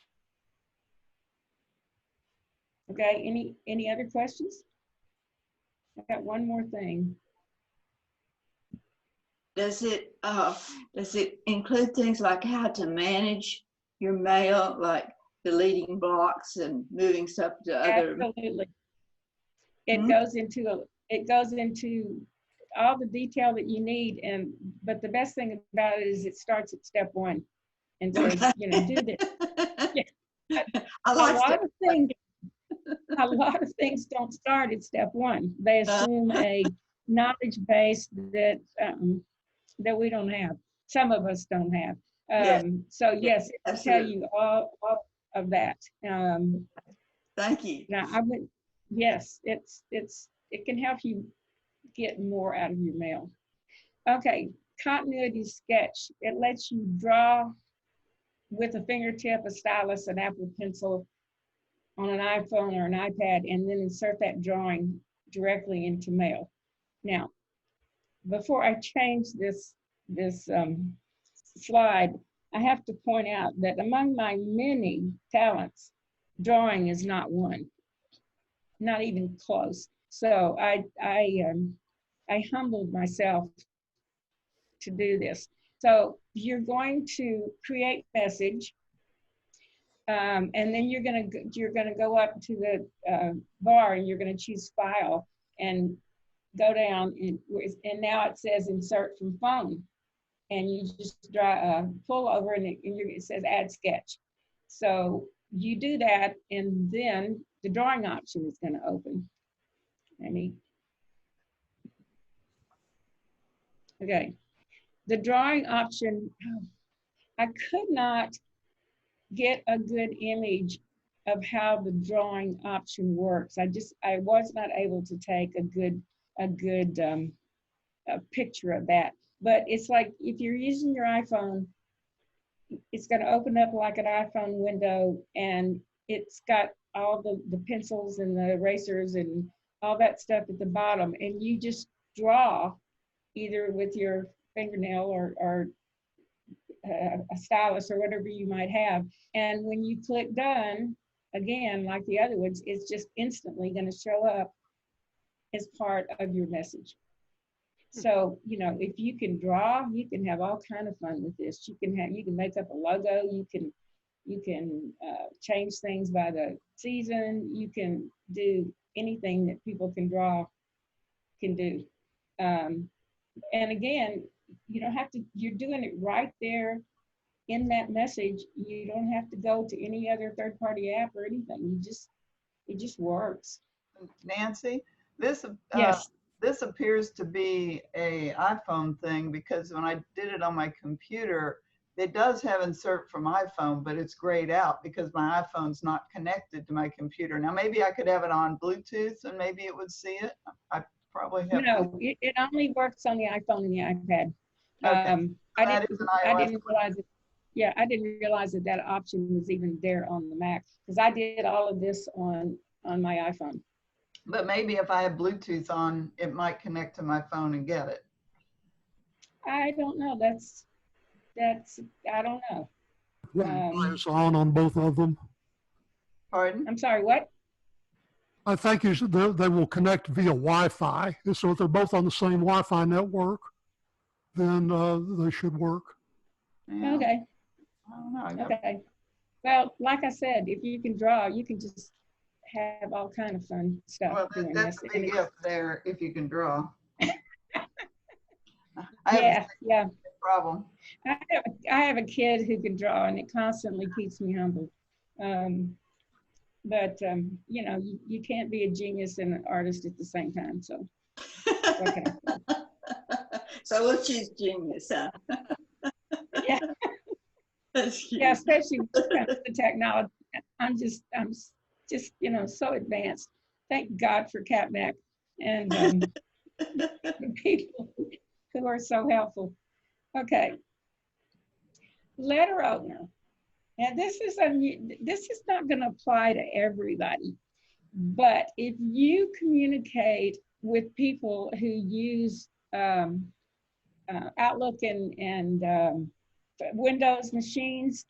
Okay, any other questions? I got one more thing. Does it include things like how to manage your mail, like deleting blocks and moving stuff to other? Absolutely. It goes into all the detail that you need, but the best thing about it is it starts at step one and says, do this. Yeah. A lot of things don't start at step one. They assume a knowledge base that we don't have. Some of us don't have. So yes, it will tell you all of that. Thank you. Now yes, it can help you get more out of your mail. Okay, continuity sketch. It lets you draw with a fingertip, a stylus, an Apple Pencil on an iPhone or an iPad, and then insert that drawing directly into mail. Now, before I change this slide, I have to point out that among my many talents, drawing is not one, not even close. So I humbled myself to do this. So you're going to create message, and then you're gonna go up to the bar and you're gonna choose file and go down and now it says insert from phone, and you just pull over and it says add sketch. So you do that, and then the drawing option is going to open. Okay, the drawing option, I could not get a good image of how the drawing option works. I was not able to take a good picture of that. But it's like if you're using your iPhone, it's going to open up like an iPhone window, and it's got all the pencils and the erasers and all that stuff at the bottom, and you just draw either with your fingernail or a stylus or whatever you might have. And when you click done, again, like the other ones, it's just instantly going to show up as part of your message. So, you know, if you can draw, you can have all kind of fun with this. You can make up a logo. You can change things by the season. You can do anything that people can draw can do. And again, you don't have to, you're doing it right there in that message. You don't have to go to any other third-party app or anything. It just works. Nancy, this yes. This appears to be a iPhone thing, because when I did it on my computer, it does have insert from iPhone, but it's grayed out because my iPhone's not connected to my computer. Now, maybe I could have it on Bluetooth and maybe it would see it. I probably have. No, it only works on the iPhone and the iPad. Okay. I didn't realize it. Yeah, I didn't realize that option was even there on the Mac, because I did all of this on my iPhone. But maybe if I have Bluetooth on, it might connect to my phone and get it. I don't know. That's I don't know. It's on both of them. Pardon? I'm sorry, what? I think they will connect via Wi-Fi. So if they're both on the same Wi-Fi network, then they should work. Yeah. Okay. I don't know. Okay. Well, like I said, if you can draw, you can just have all kind of fun stuff. Well, doing that's this. a big if there, if you can draw. Yeah. Problem. I have a kid who can draw, and it constantly keeps me humble. But you know, you can't be a genius and an artist at the same time. So, okay. So we'll choose genius, huh? Yeah. Yeah, especially with the technology. I'm just you know, so advanced. Thank God for CapMac and the people who are so helpful. Okay. Letter opener. Now this is not going to apply to everybody, but if you communicate with people who use Outlook and Windows machines,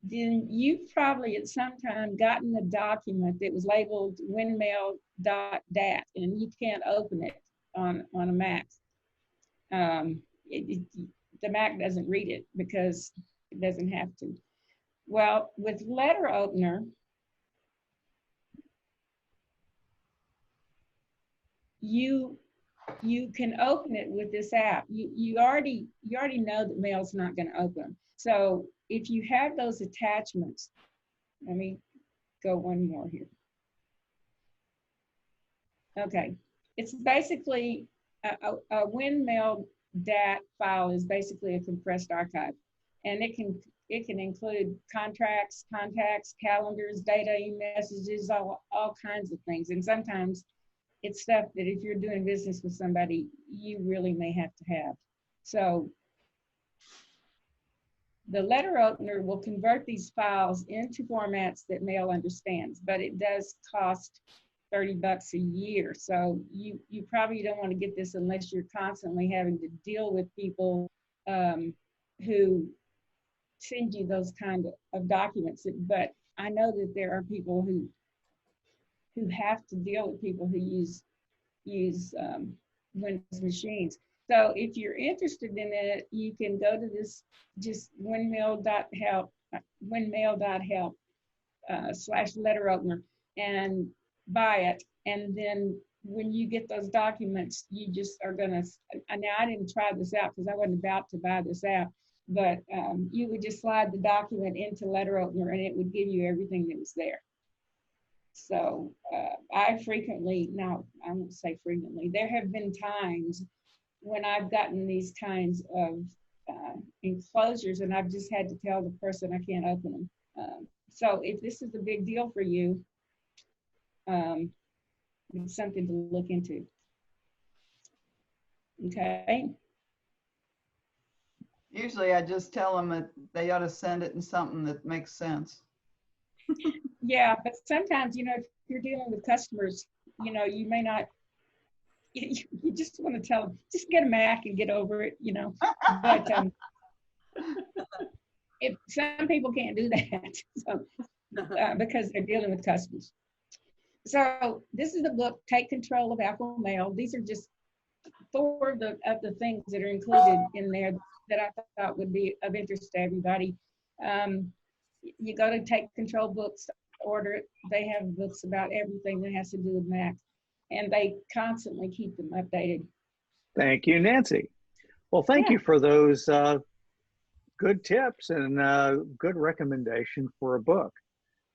then you've probably at some time gotten a document that was labeled windmail.dat, and you can't open it on a Mac. The Mac doesn't read it because it doesn't have to. Well, with letter opener, you can open it with this app. You already know that mail's not going to open. So if you have those attachments, let me go one more here. Okay, it's basically a windmail.dat file is basically a compressed archive, and it can include contracts, contacts, calendars, data, messages, all kinds of things. And sometimes it's stuff that if you're doing business with somebody, you really may have to have. So the letter opener will convert these files into formats that mail understands, but it does cost $30 a year. So you probably don't want to get this unless you're constantly having to deal with people who send you those kind of documents. But I know that there are people who have to deal with people who use Windows machines. So if you're interested in it, you can go to this just windmill.help / letter opener and buy it. And then when you get those documents, you just are gonna, now I didn't try this out because I wasn't about to buy this out, but you would just slide the document into letter opener and it would give you everything that was there. So I frequently, no, I won't say frequently, there have been times when I've gotten these kinds of enclosures and I've just had to tell the person I can't open them. So if this is a big deal for you, it's something to look into. Okay. Usually I just tell them that they ought to send it in something that makes sense. Yeah, but sometimes, if you're dealing with customers, you may not, you just want to tell them, just get a Mac and get over it, But if some people can't do that, so, because they're dealing with customers. So this is the book, Take Control of Apple Mail. These are just 4 of the things that are included in there that I thought would be of interest to everybody. You go to Take Control Books, order it. They have books about everything that has to do with Mac, and they constantly keep them updated. Thank you, Nancy. Well, thank you for those good tips and good recommendation for a book.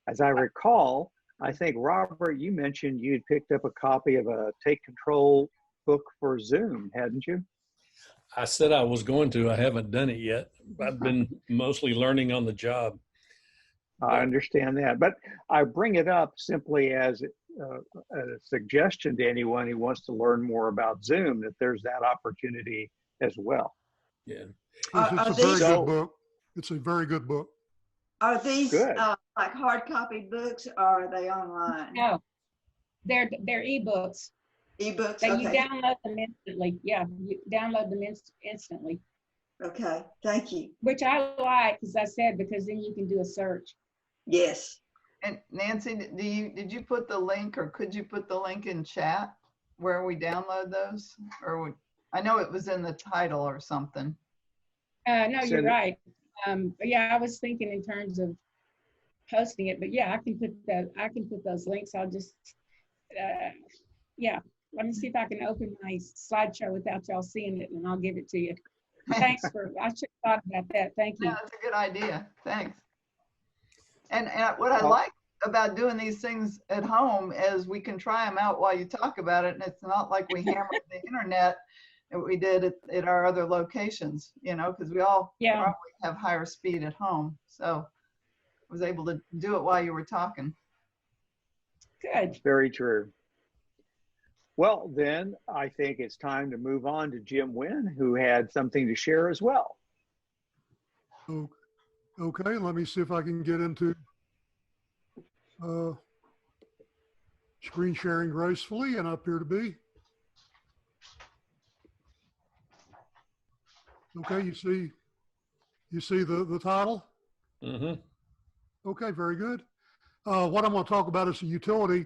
As I recall, I think, Robert, you mentioned you'd picked up a copy of a Take Control book for Zoom, hadn't you? I said I was going to. I haven't done it yet. I've been mostly learning on the job. I understand that. But I bring it up simply as a suggestion to anyone who wants to learn more about Zoom, that there's that opportunity as well. Yeah. It's a very good book. It's a very good book. Are these like hard copy books, or are they online? No, they're ebooks. Ebooks, So okay. you download them instantly. Yeah, you download them instantly. Okay, thank you. Which I like, as I said, because then you can do a search. Yes. And Nancy, did you put the link, or could you put the link in chat where we download those? Or I know it was in the title or something. No, you're right. But yeah, I was thinking in terms of posting it, but yeah, I can put those links. I'll just, yeah. Let me see if I can open my slideshow without y'all seeing it, and I'll give it to you. Thanks I should have thought about that. Thank you. Yeah, that's a good idea. Thanks. And what I like about doing these things at home is we can try them out while you talk about it, and it's not like we hammered the internet that we did at our other locations, because we all probably have higher speed at home. So I was able to do it while you were talking. Good. Very true. Well, then I think it's time to move on to Jim Wynn, who had something to share as well. Okay, let me see if I can get into screen sharing gracefully, and I appear to be. Okay, you see the title? Mm-hmm. Okay, very good. What I'm going to talk about is a utility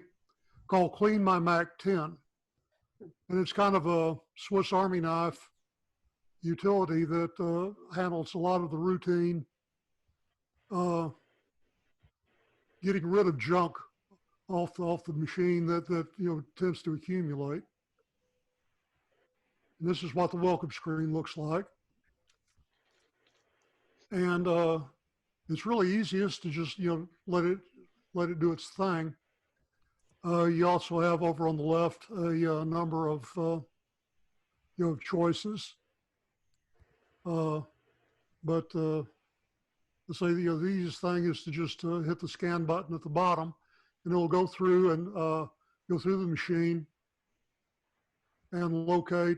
called Clean My Mac 10. And it's kind of a Swiss Army knife utility that handles a lot of the routine getting rid of junk off the machine that tends to accumulate. And this is what the welcome screen looks like. And it's really easiest to just let it do its thing. You also have over on the left a number of choices, but let's say the easiest thing is to just hit the scan button at the bottom, and it'll go through and go through the machine and locate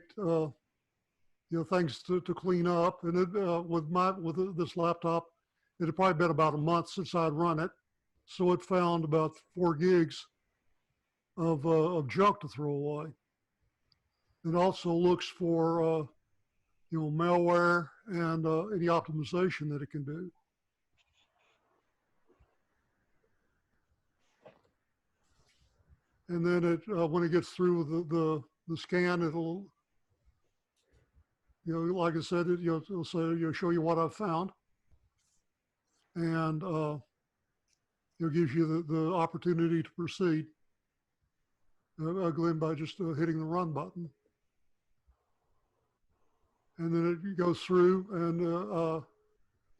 things to clean up. And it, with this laptop, it had probably been about a month since I'd run it, so it found about 4 gigs of junk to throw away. It also looks for malware and any optimization that it can do. And then when it gets through the scan, it'll, like I said, it'll say, show you what I've found, and it gives you the opportunity to proceed. Again, by just hitting the run button, and then it goes through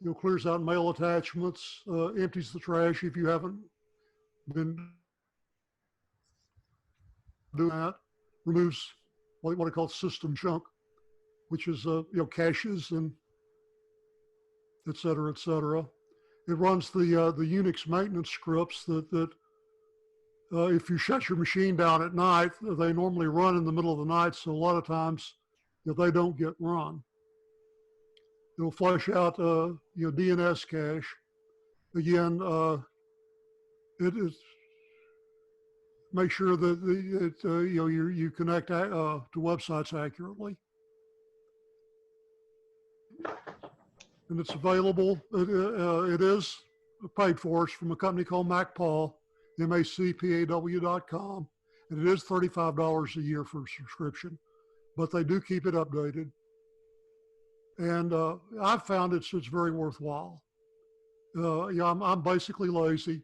and clears out mail attachments, empties the trash if you haven't been doing that, removes what I call system junk, which is caches and et cetera, et cetera. It runs the Unix maintenance scripts that if you shut your machine down at night, they normally run in the middle of the night. So a lot of times, they don't get run. It'll flush out DNS cache. Again, it is make sure that you connect to websites accurately. And it's available. It is paid for. It's from a company called MacPaw, MACPAW.com, and it is $35 a year for a subscription, but they do keep it updated. And I've found it's very worthwhile. I'm basically lazy.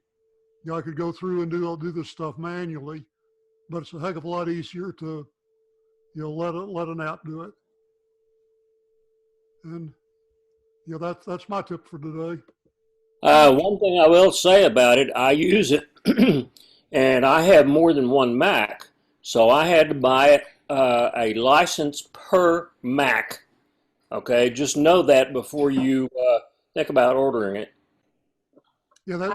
I could go through and do this stuff manually, but it's a heck of a lot easier to let an app do it. And that's my tip for today. One thing I will say about it, I use it, and I have more than one Mac, so I had to buy a license per Mac. Okay, just know that before you think about ordering it. Yeah,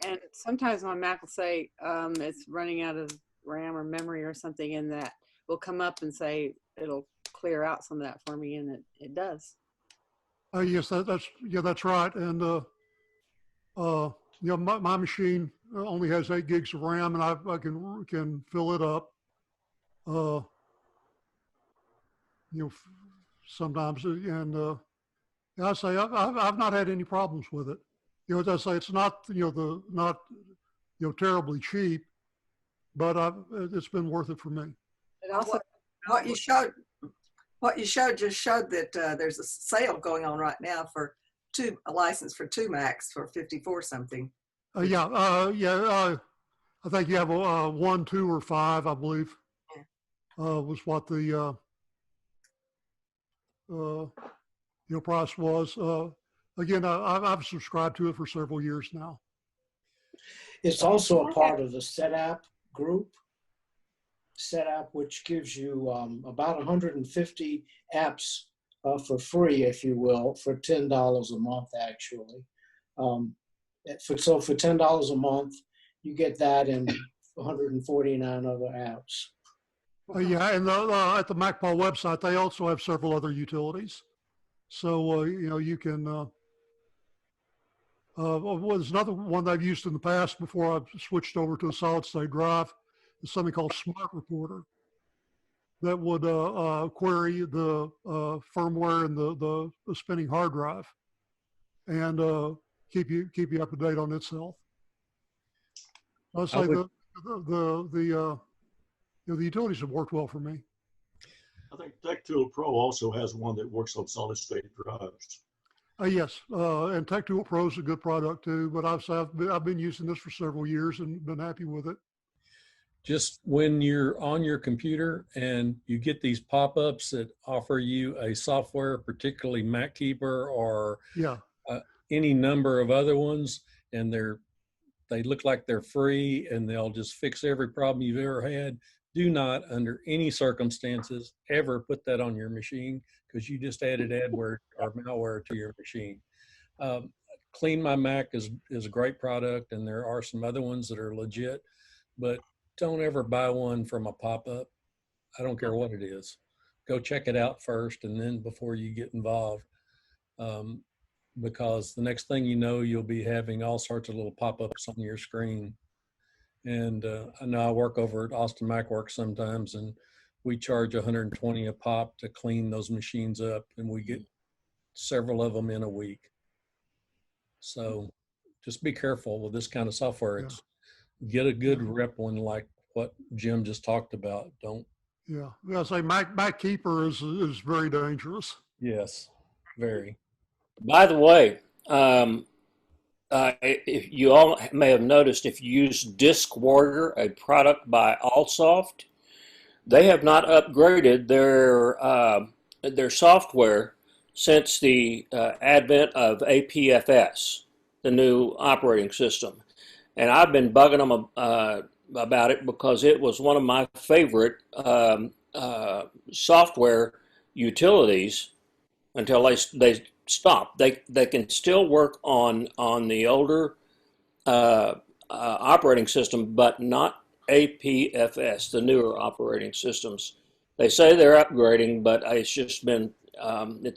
and sometimes my Mac will say it's running out of RAM or memory or something, and that will come up and say it'll clear out some of that for me, and it does. Yes, that's right. And my machine only has 8 gigs of RAM, and I can fill it up. Sometimes, and I say I've not had any problems with it. As I say, it's not not terribly cheap, but it's been worth it for me. It also what you showed just showed that there's a sale going on right now for a license for 2 Macs for 54 something. I think you have 1, 2, or 5, I believe. Was what the price was. Again, I've subscribed to it for several years now. It's also a part of the SetApp group. SetApp, which gives you about 150 apps for free, if you will, for $10 a month, actually. So for $10 a month, you get that and 149 other apps. Yeah, and at the MacPaw website, they also have several other utilities. So, you can, there's another one that I've used in the past before I've switched over to a solid state drive. It's something called Smart Reporter that would query the firmware and the spinning hard drive and keep you up to date on its health. I'd say the utilities have worked well for me. I think TechTool Pro also has one that works on solid state drives. Yes, and TechTool Pro is a good product too, but I've been using this for several years and been happy with it. Just when you're on your computer and you get these pop-ups that offer you a software, particularly MacKeeper or any number of other ones, and they look like they're free and they'll just fix every problem you've ever had. Do not, under any circumstances, ever put that on your machine, because you just added adware or malware to your machine. Clean My Mac is a great product, and there are some other ones that are legit, but don't ever buy one from a pop-up. I don't care what it is. Go check it out first, and then before you get involved, because the next thing you know, you'll be having all sorts of little pop-ups on your screen. And I know I work over at Austin Mac Works sometimes, and we charge 120 a pop to clean those machines up, and we get several of them in a week. So just be careful with this kind of software. It's get a good rep one like what Jim just talked about. Don't. Yeah, I say Mac Keeper is very dangerous. Yes, very. By the way, if you all may have noticed, if you use Disk Warrior, a product by Allsoft, they have not upgraded their software since the advent of APFS, the new operating system. And I've been bugging them about it because it was one of my favorite software utilities until they stopped. They can still work on the older operating system, but not APFS, the newer operating systems. They say they're upgrading, but it's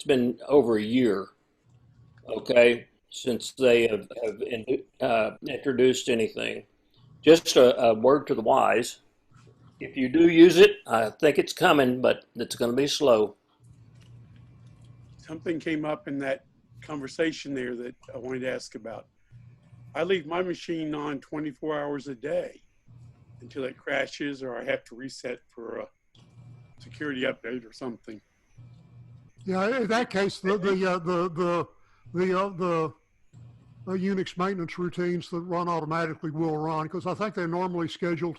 been over a year, okay, since they have introduced anything. Just a word to the wise. If you do use it, I think it's coming, but it's going to be slow. Something came up in that conversation there that I wanted to ask about. I leave my machine on 24 hours a day until it crashes or I have to reset for a security update or something. Yeah, in that case, the Unix maintenance routines that run automatically will run, because I think they're normally scheduled.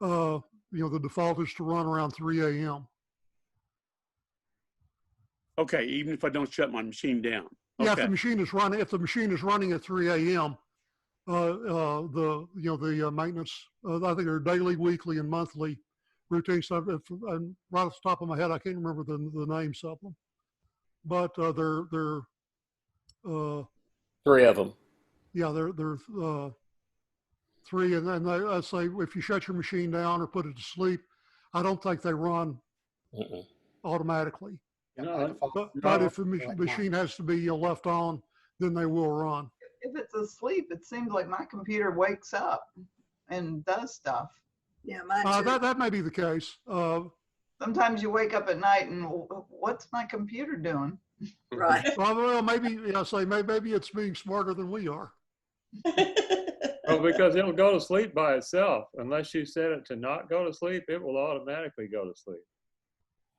The default is to run around 3 a.m. Okay, even if I don't shut my machine down. Yeah, Okay. if the machine is running at 3 a.m., the maintenance, I think they're daily, weekly, and monthly routines. And right off the top of my head, I can't remember the names of them, but they're three of them. Yeah, they're three, and then I say if you shut your machine down or put it to sleep, I don't think they run automatically. No, But if the machine has to be left on, then they will run. If it's asleep, it seems like my computer wakes up and does stuff. Yeah, mine too. That may be the case. Sometimes you wake up at night and what's my computer doing? Right. Well, maybe maybe it's being smarter than we are. Well, because it'll go to sleep by itself. Unless you set it to not go to sleep, it will automatically go to sleep.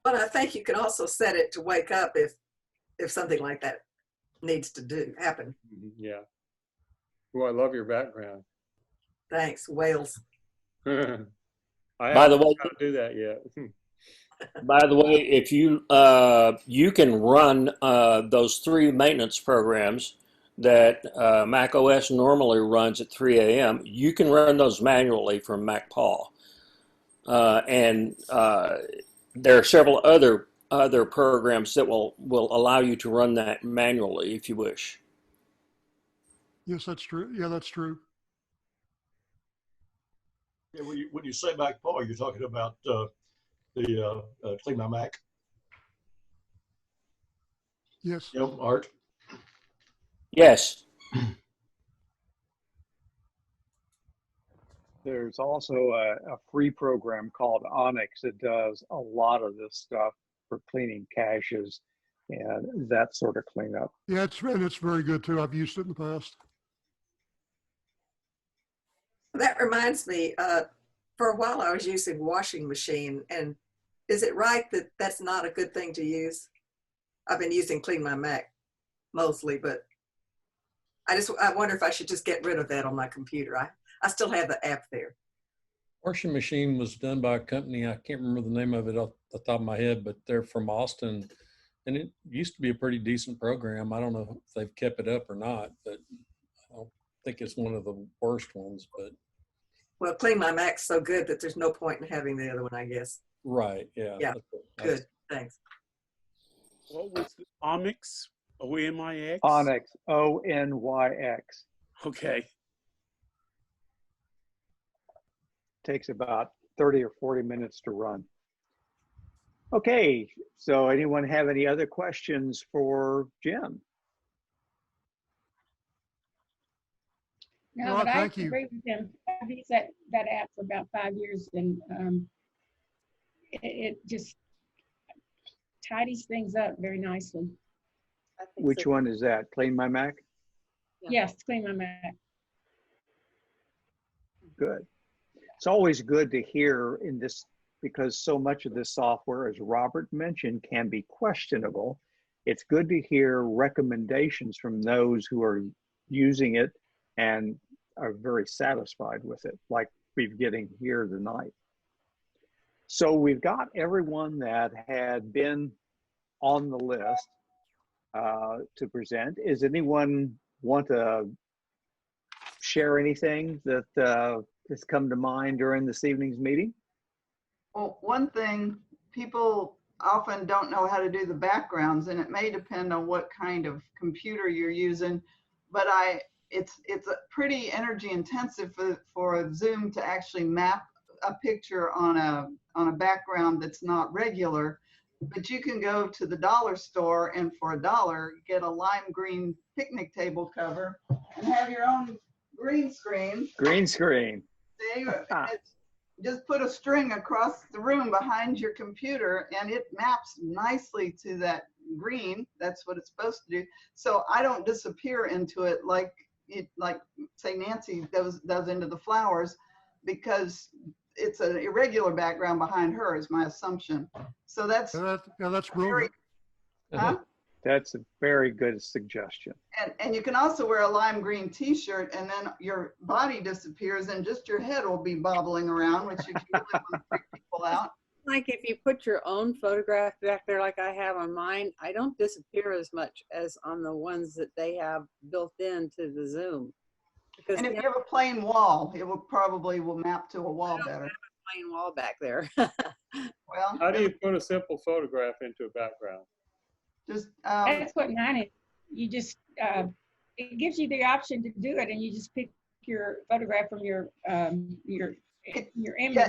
But I think you can also set it to wake up if something like that needs to happen. Yeah. Oh, I love your background. Thanks, Wales. I By the haven't way, got to do that yet. By the way, if you can run those three maintenance programs that Mac OS normally runs at 3 a.m., you can run those manually from Mac Paul. And there are several other programs that will allow you to run that manually if you wish. Yes, that's true. Yeah, that's true. Yeah, when you say Mac Paul, you're talking about the Clean My Mac. Yes. Yep, Art. Yes. There's also a free program called Onyx that does a lot of this stuff for cleaning caches and that sort of cleanup. Yeah, it's very good too. I've used it in the past. That reminds me, for a while I was using washing machine, and is it right that that's not a good thing to use? I've been using Clean My Mac mostly, but I wonder if I should just get rid of that on my computer. I still have the app there. Washing machine was done by a company. I can't remember the name of it off the top of my head, but they're from Austin, and it used to be a pretty decent program. I don't know if they've kept it up or not, but I don't think it's one of the worst ones. But Well, Clean My Mac's so good that there's no point in having the other one, I guess. right, yeah. Yeah, good. Thanks. What was the Onyx? OMIX? Onyx, ONYX. Okay. Takes about 30 or 40 minutes to run. Okay, so anyone have any other questions for Jim? No, Well, but I thank you. agree with him. I've used that app for about 5 years, and it just tidies things up very nicely. I think Which so. one is that? Clean My Mac? Yeah. Yes, Clean My Mac. Good. It's always good to hear in this, because so much of this software, as Robert mentioned, can be questionable. It's good to hear recommendations from those who are using it and are very satisfied with it, like we're getting here tonight. So we've got everyone that had been on the list to present. Is anyone want to share anything that has come to mind during this evening's meeting? Well, one thing, people often don't know how to do the backgrounds, and it may depend on what kind of computer you're using, but it's a pretty energy intensive for Zoom to actually map a picture on a background that's not regular. But you can go to the dollar store and for $1 get a lime green picnic table cover and have your own green screen. Green screen. See, just put a string across the room behind your computer and it maps nicely to that green. That's what it's supposed to do. So I don't disappear into it like say Nancy does into the flowers, because it's an irregular background behind her is my assumption. So that's brilliant. Huh? That's a very good suggestion. And you can also wear a lime green t-shirt and then your body disappears and just your head will be bobbling around, which if you really want to freak people out. Like if you put your own photograph back there like I have on mine, I don't disappear as much as on the ones that they have built into the Zoom. Because and if you have a plain wall, it will probably map to a wall better. Have a plain wall back there. Well, how do you put a simple photograph into a background? Just that's what mine is. You just it gives you the option to do it, and you just pick your photograph from your image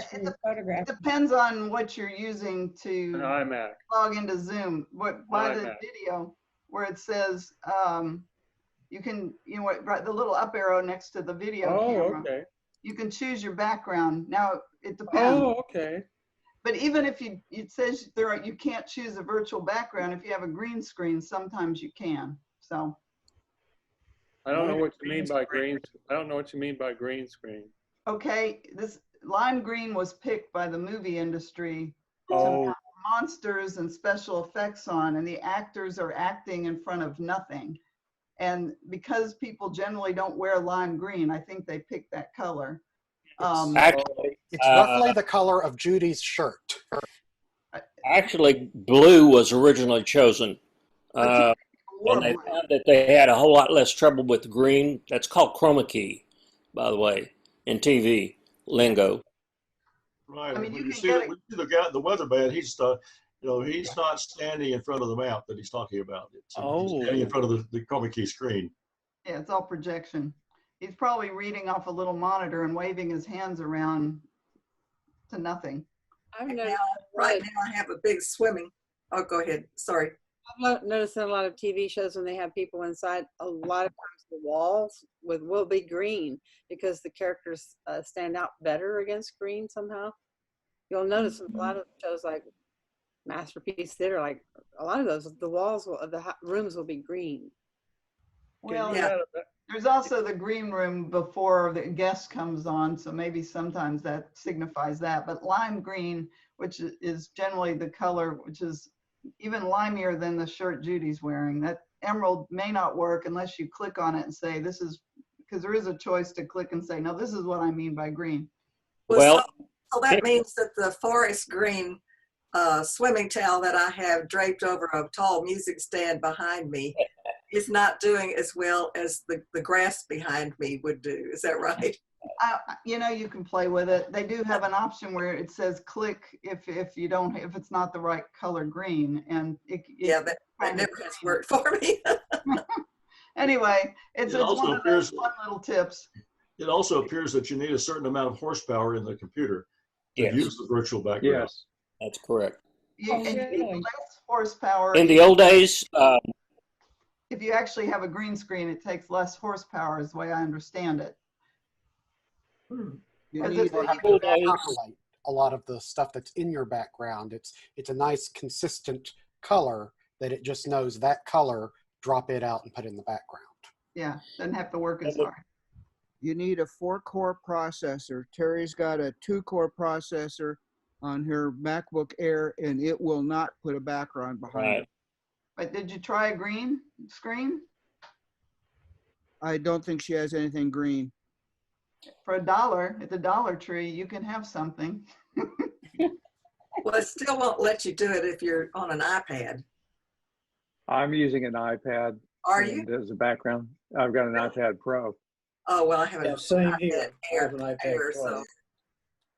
from your photograph. It depends on what you're using to An iMac. log into Zoom. By the video where it says you can, right, the little up arrow next to the video camera. Okay. You can choose your background. Now it depends. Oh, okay. But even if it says you can't choose a virtual background, if you have a green screen, sometimes you can. So. I don't know what you mean by green. I don't know what you mean by green screen. Okay, this lime green was picked by the movie industry to have monsters and special effects on, and the actors are acting in front of nothing. And because people generally don't wear lime green, I think they picked that color. It's roughly the color of Judy's shirt. Actually, blue was originally chosen. And they found that they had a whole lot less trouble with green. That's called chroma key, by the way, in TV lingo. Right. I mean, when you see the guy, the weatherman, he's he's not standing in front of the map that he's talking about. He's standing in front of the chroma key screen. Yeah, it's all projection. He's probably reading off a little monitor and waving his hands around to nothing. Right now I have a big swimming. Oh, go ahead. Sorry. I've noticed in a lot of TV shows when they have people inside, a lot of times the walls will be green because the characters stand out better against green somehow. You'll notice a lot of shows like Masterpiece Theater, like a lot of those, the walls, the rooms will be green. Well, yeah. There's also the green room before the guest comes on, so maybe sometimes that signifies that. But lime green, which is generally the color, which is even limier than the shirt Judy's wearing, that emerald may not work unless you click on it and say, this is, because there is a choice to click and say, no, this is what I mean by green. Well, so that means that the forest green swimming towel that I have draped over a tall music stand behind me is not doing as well as the grass behind me would do. Is that right? You can play with it. They do have an option where it says click if it's not the right color green, and that never has worked for me. Anyway, it's one of those fun little tips. It also appears that you need a certain amount of horsepower in the computer to use the virtual background. Yes, that's correct. You need less horsepower. In the old days, if you actually have a green screen, it takes less horsepower, is the way I understand it. You need to populate a lot of the stuff that's in your background. It's a nice consistent color that it just knows that color, drop it out and put it in the background. Yeah, doesn't have to work as hard. You need a 4-core processor. Terry's got a 2-core processor on her MacBook Air, and it will not put a background behind it. But did you try a green screen? I don't think she has anything green. For $1 at the Dollar Tree, you can have something. Well, it still won't let you do it if you're on an iPad. I'm using an iPad. Are you? As a background. I've got an iPad Pro. Oh, well, I have an same iPad here. Air, I have an iPad Air, Pro. so.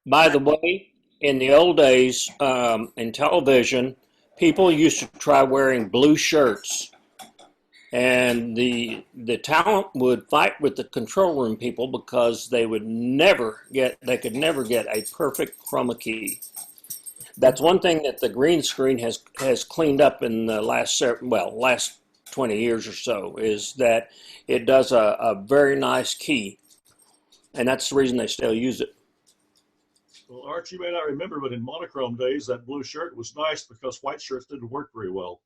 By the way, in the old days, in television, people used to try wearing blue shirts. And the talent would fight with the control room people because they could never get a perfect chroma key. That's one thing that the green screen has cleaned up in the last 20 years or so, is that it does a very nice key. And that's the reason they still use it. Well, Art, you may not remember, but in monochrome days, that blue shirt was nice because white shirts didn't work very well.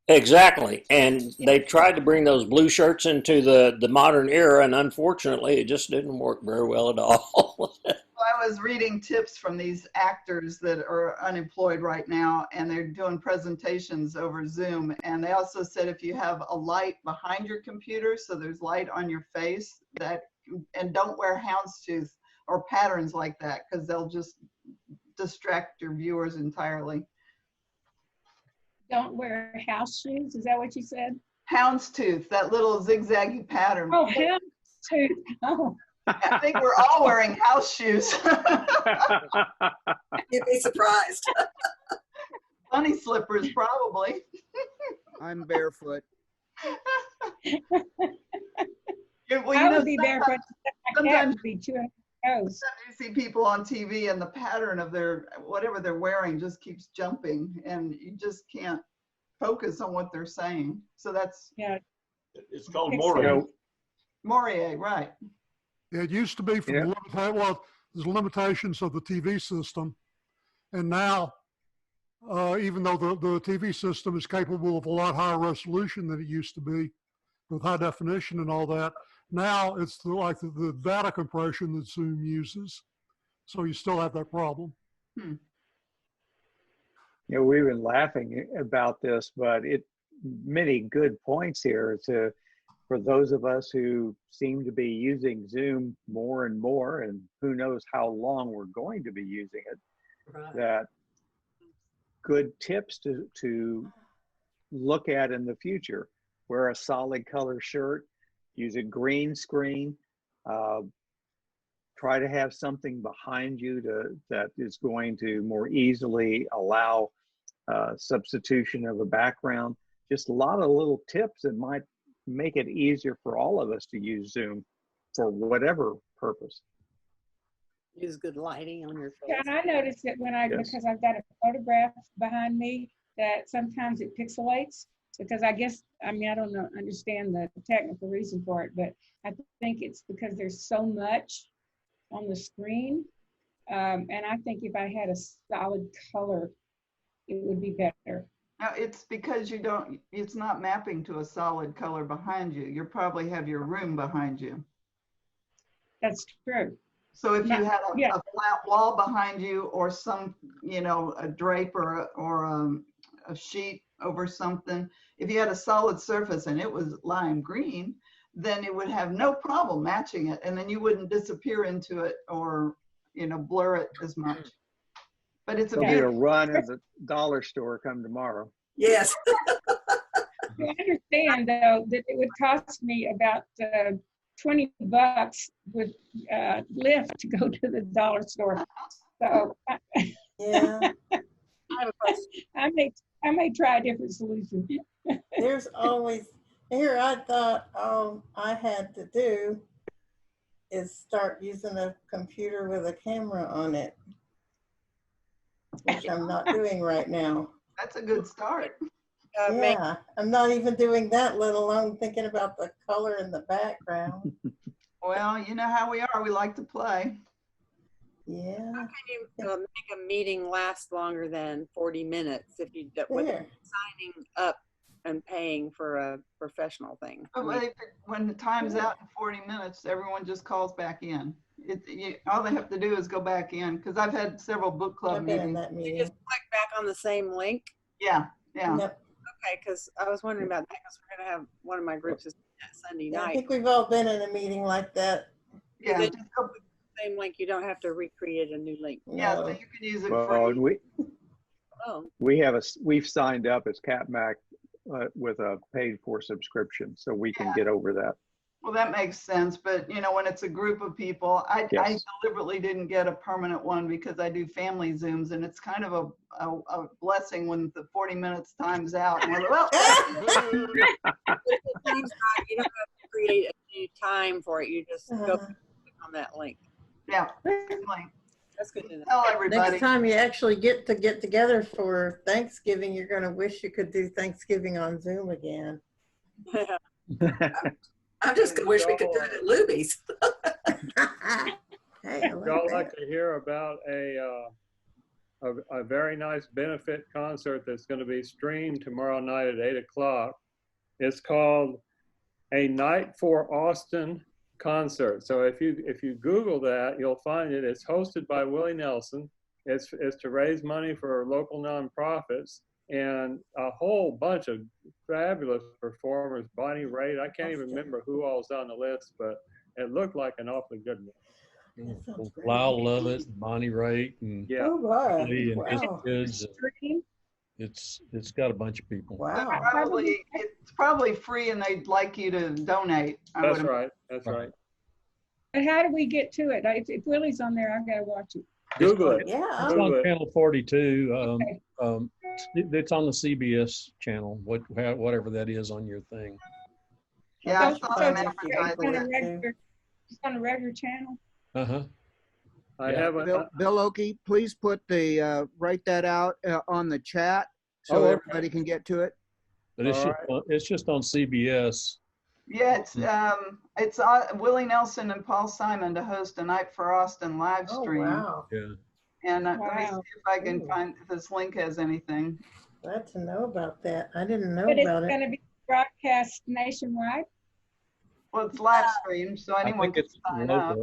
Exactly. And they tried to bring those blue shirts into the modern era, and unfortunately, it just didn't work very well at all. I was reading tips from these actors that are unemployed right now, and they're doing presentations over Zoom. And they also said if you have a light behind your computer, so there's light on your face, and don't wear houndstooth or patterns like that, because they'll just distract your viewers entirely. Don't wear house shoes. Is that what you said? Houndstooth, that little zigzaggy pattern. Oh, houndstooth. Oh. I think we're all wearing house shoes. You'd be surprised. Bunny slippers, probably. I'm barefoot. I would be barefoot. My cat would be chewing toes. Sometimes you see people on TV and the pattern of whatever they're wearing just keeps jumping, and you just can't focus on what they're saying. So that's It's called Moire. Moire, right? Yeah, it used to be from there's limitations of the TV system, and now even though the TV system is capable of a lot higher resolution than it used to be, with high definition and all that, now it's like the data compression that Zoom uses, so you still have that problem. We've been laughing about this, but many good points here for those of us who seem to be using Zoom more and more, and who knows how long we're going to be using it, that good tips to look at in the future. Wear a solid color shirt, use a green screen, try to have something behind you that is going to more easily allow substitution of a background. Just a lot of little tips that might make it easier for all of us to use Zoom for whatever purpose. Use good lighting on your face. Yeah, and I noticed that because I've got a photograph behind me, that sometimes it pixelates, because I don't understand the technical reason for it, but I think it's because there's so much on the screen. And I think if I had a solid color, it would be better. No, it's because it's not mapping to a solid color behind you. You probably have your room behind you. That's true. So if you had a flat wall behind you, or some, a drape or a sheet over something, if you had a solid surface and it was lime green, then it would have no problem matching it, and then you wouldn't disappear into it or blur it as much. But it's There'll be a run at the dollar store come tomorrow. Yes. I understand, though, that it would cost me about $20 with Lyft to go to the dollar store. So yeah, I may try a different solution. There's always I thought all I had to do is start using a computer with a camera on it, which I'm not doing right now. That's a good start. I'm not even doing that, let alone thinking about the color in the background. Well, Well, you know how we are. We like to play. Yeah. How can you make a meeting last longer than 40 minutes if you when There. signing up and paying for a professional thing? I But mean, when the time's out in 40 minutes, everyone just calls back in. All they have to do is go back in, because I've had several book club I've been in meetings. that you meeting. just click back on the same link. Yeah, yeah. Yep. Okay, because I was wondering about that because we're gonna have one of my groups is Sunday Yeah, I night. think we've all been in a meeting like that. Yeah, They just just go, go with the same link. You don't have to recreate a new link. yeah, so No. you can use it Well, and free. Oh, we've signed up as CapMac with a paid for subscription, so we can get over that. Well, that makes sense, but you know, when it's a group of people, I Yes. deliberately didn't get a permanent one because I do family Zooms, and it's kind of a blessing when the 40 minutes time's out. And we're like, well, you don't have to create a new time for it. You just go click on that link. yeah, link. That's good to know. Tell everybody. Next time you actually get together for Thanksgiving, you're going to wish you could do Thanksgiving on Zoom again. I'm just gonna wish we could do it at Luby's. Hey, I Would like y'all that. like to hear about a very nice benefit concert that's going to be streamed tomorrow night at 8 o'clock? It's called A Night for Austin Concert. So if you Google that, you'll find it. It's hosted by Willie Nelson. It's to raise money for local nonprofits, and a whole bunch of fabulous performers. Bonnie Raitt, I can't even remember who all's on the list, but it looked like an awfully good one. Lyle Lovett, Bonnie Raitt, and Yeah. Oh, wow. Lee and his Wow. kids. It's got a bunch of people. Wow. It's probably free, and they'd like you to donate. That's right. That's right. But how do we get to it? If Willie's on there, I've got to watch it. Google it. Yeah. It's on channel 42. It's on the CBS channel, whatever that is on your thing. Yeah, I So saw them it's advertising it. it's on a regular channel. I have a, Bill Oakey, please put the write that out on the chat so Oh, okay. everybody can get to it. But it's just on CBS. Yeah, it's Willie Nelson and Paul Simon to host a Night for Austin live Oh, stream. wow. Yeah. And let me see Wow. if I can find if this link has anything. Glad to know about that. I didn't know But it's about going it. to be broadcast nationwide. Well, it's live stream, so I anyone think can it's sign up.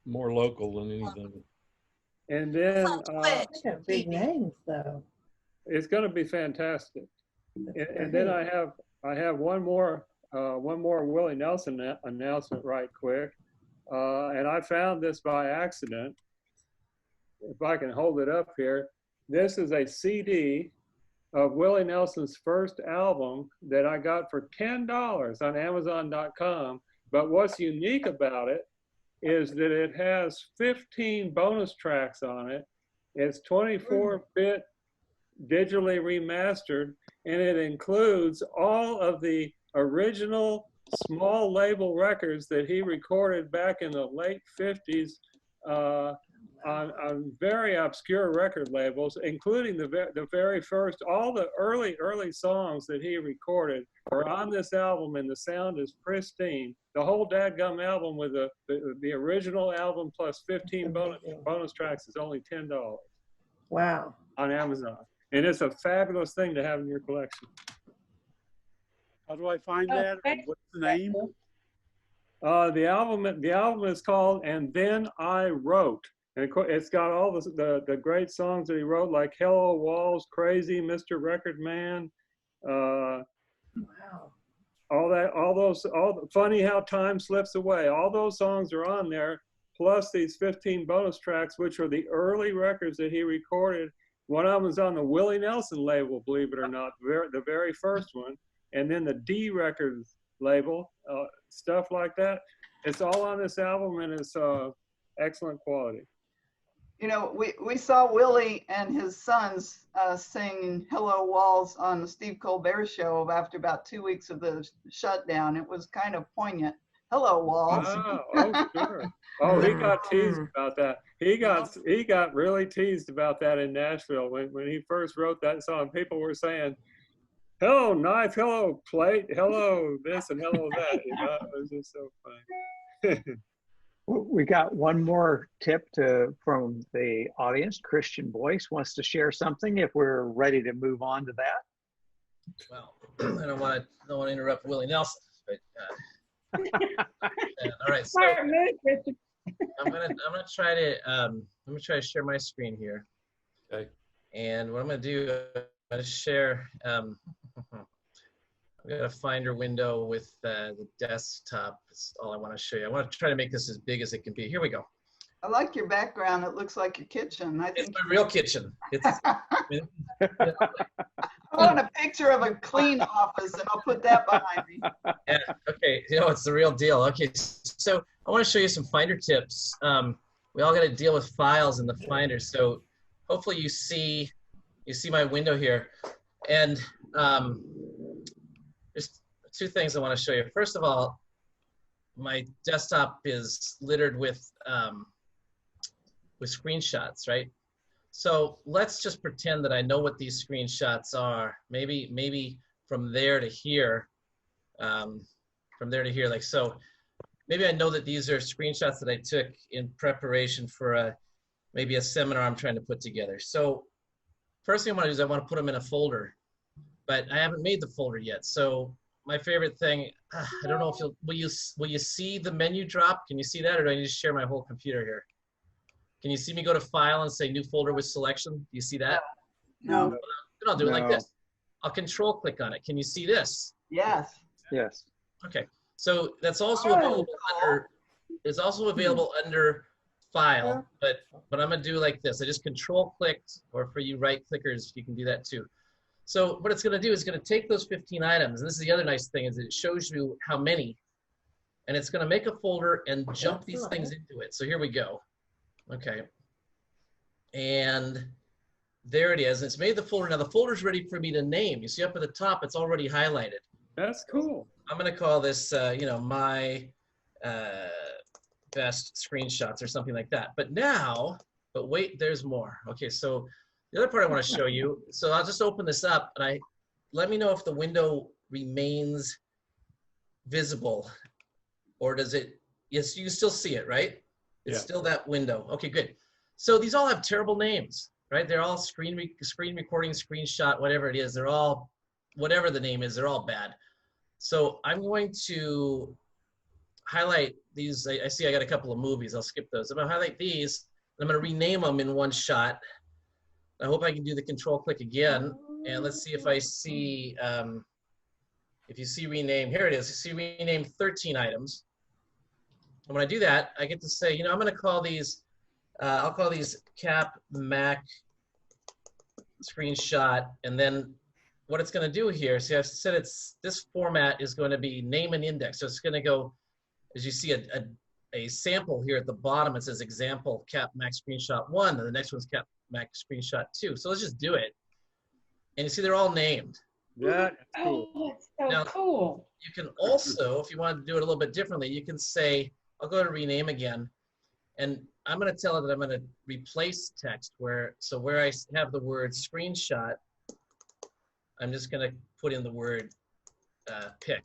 more local than anything. and then They have big names, though. it's going to be fantastic. And then I have one more Willie Nelson announcement right quick. And I found this by accident. If I can hold it up here, this is a CD of Willie Nelson's first album that I got for $10 on Amazon.com. But what's unique about it is that it has 15 bonus tracks on it. It's 24-bit digitally remastered, and it includes all of the original small label records that he recorded back in the late 50s on very obscure record labels, including the very first, all the early songs that he recorded are on this album, and the sound is pristine. The whole dadgum album with the original album plus 15 bonus tracks is only $10 Wow. on Amazon. And it's a fabulous thing to have in your collection. How do I find that? What's the name? The album is called "And Then I Wrote," and it's got all the great songs that he wrote, like "Hello Walls," "Crazy," "Mr. Record Man," Wow. "Funny How Time Slips Away." All those songs are on there, plus these 15 bonus tracks, which are the early records that he recorded. One of them was on the Willie Nelson label, believe it or not, the very first one, and then the D Records label, stuff like that. It's all on this album, and it's excellent quality. You know, we saw Willie and his sons sing "Hello Walls" on the Steve Colbert Show after about 2 weeks of the shutdown. It was kind of poignant. "Hello Walls." Oh, sure. Oh, he got teased about that. He got really teased about that in Nashville when he first wrote that song. People were saying, "Hello knife, hello plate, hello this and hello that." You know, it was just so funny. We got one more tip from the audience. Christian Boyce wants to share something if we're ready to move on to that. Well, I don't want to interrupt Willie Nelson, but all right. So I'm gonna try to share my screen here. Okay. And what I'm gonna do, I'm gonna share. I've got a Finder window with the desktop. That's all I want to show you. I want to try to make this as big as it can be. Here we go. I like your background. It looks like your kitchen. It's my real kitchen. It's, I want a picture of a clean office, and I'll put that behind me. Yeah. Okay. It's the real deal. Okay. So I want to show you some Finder tips. We all got to deal with files in the Finder. So hopefully you see my window here, and there's two things I want to show you. First of all, my desktop is littered with screenshots, right? So let's just pretend that I know what these screenshots are. Maybe from there to here, like so. Maybe I know that these are screenshots that I took in preparation for maybe a seminar I'm trying to put together. So first thing I want to do is I want to put them in a folder, but I haven't made the folder yet. So my favorite thing, I don't know if will you see the menu drop? Can you see that, or do I need to share my whole computer here? Can you see me go to File and say New Folder with Selection? Do you see that? No. Then I'll do it like this. I'll Control click on it. Can you see this? Yes. Yes. Okay. So that's also available under. It's also available under File, but I'm gonna do like this. I just Control clicked, or for you right clickers, you can do that too. So what it's gonna do is gonna take those 15 items, and this is the other nice thing, is it shows you how many, and it's gonna make a folder and jump these things into it. So here we go. Okay. And there it is. It's made the folder. Now the folder's ready for me to name. You see up at the top, it's already highlighted. That's cool. I'm going to call this, my best screenshots or something like that. But wait, there's more. Okay, so the other part I want to show you, so I'll just open this up and let me know if the window remains visible, or does it, yes, you can still see it, right? It's still that window. Okay, good. So these all have terrible names, right? They're all screen recording, screenshot, whatever it is. They're all, whatever the name is, they're all bad. So I'm going to highlight these. I see I got a couple of movies. I'll skip those. I'm going to highlight these. I'm going to rename them in one shot. I hope I can do the Control click again. And let's see if I see, if you see rename, here it is. You see rename 13 items. And when I do that, I get to say, I'm going to call these, I'll call these CapMac screenshot. And then what it's going to do here, see, I've said this format is going to be name and index. So it's going to go, as you see a sample here at the bottom, it says example CapMac screenshot 1, and the next one's CapMac screenshot 2. So let's just do it. And you see they're all named. That's cool. Oh, that's so Now, cool. You can also, if you want to do it a little bit differently, you can say, I'll go to rename again, and I'm going to tell it that I'm going to replace text where I have the word screenshot, I'm just going to put in the word pick.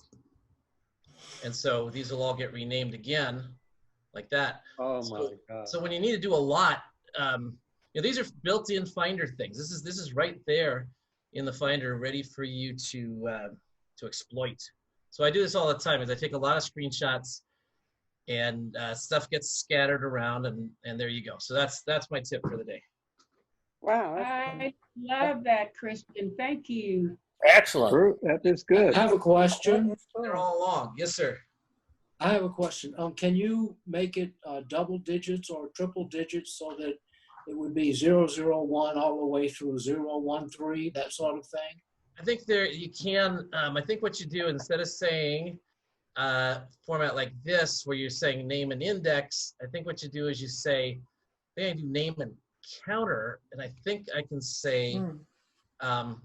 And so these will all get renamed again like that. Oh my God. So when you need to do a lot, these are built-in Finder things. This is right there in the Finder, ready for you to exploit. So I do this all the time. Is I take a lot of screenshots, and stuff gets scattered around, and there you go. So that's my tip for the day. Wow. I love that, Christian. Thank you. Excellent. That is good. I have a question. They're all along. Yes, sir. I have a question. Can you make it double digits or triple digits so that it would be 001 all the way through 013, that sort of thing? I think you can. I think what you do, instead of saying format like this, where you're saying name and index, I think what you do is you say, I think I do name and counter, and I think I can say,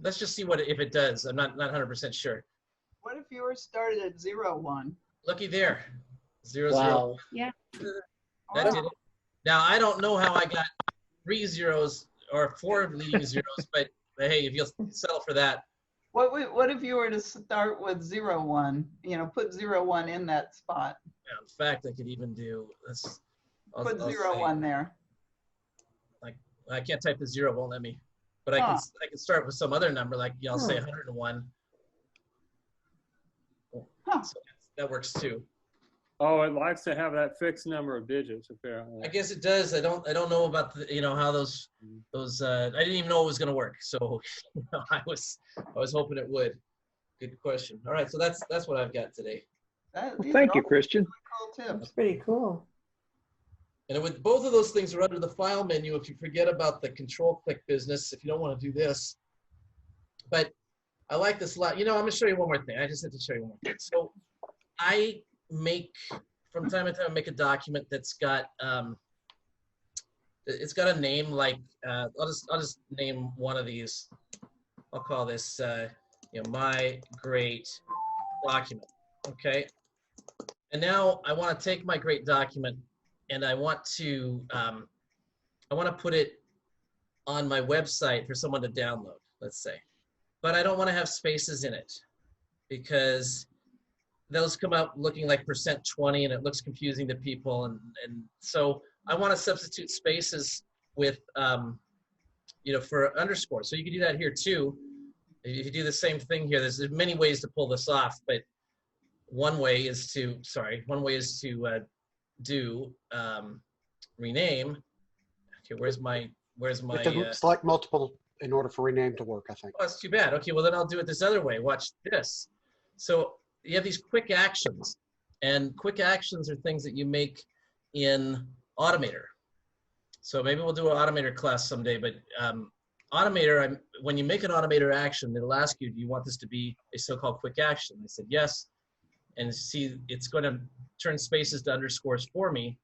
let's just see if it does. I'm not 100% sure. What if yours started at 01? Looky there, 0, Wow. 0. Yeah. That did it. Now I don't know how I got 3 zeros or 4 leading zeros, but hey, if you'll settle for that. What if you were to start with 01? You know, put 01 in that spot. Yeah, in fact, I could even do this. Put 01 there. Like I can't type the 0, won't let me. But I can start with some other number, like I'll say 101. So that works too. Oh, it likes to have that fixed number of digits, apparently. I guess it does. I don't know about the, how those I didn't even know it was going to work. So I was hoping it would. Good question. All right, so that's what I've got today. Well, thank you, Christian. Cool tips. That's pretty cool. And with both of those things are under the file menu. If you forget about the control click business, if you don't want to do this, but I like this a lot. I'm going to show you one more thing. I just had to show you one more thing. So I make, from time to time, make a document that's got, it's got a name like, I'll just name one of these. I'll call this, my great document. Okay. And now I want to take my great document and I want to put it on my website for someone to download, let's say. But I don't want to have spaces in it because those come out looking like %20 and it looks confusing to people. And so I want to substitute spaces with, for underscores. So you can do that here too. If you do the same thing here, there's many ways to pull this off, but one way is to do rename. Okay, where's my select multiple in order for rename to work, I think. Oh, that's too bad. Okay, well then I'll do it this other way. Watch this. So you have these quick actions, and quick actions are things that you make in Automator. So maybe we'll do an Automator class someday, but Automator, when you make an Automator action, it'll ask you, do you want this to be a so-called quick action? I said yes, and see, it's going to turn spaces to underscores for me,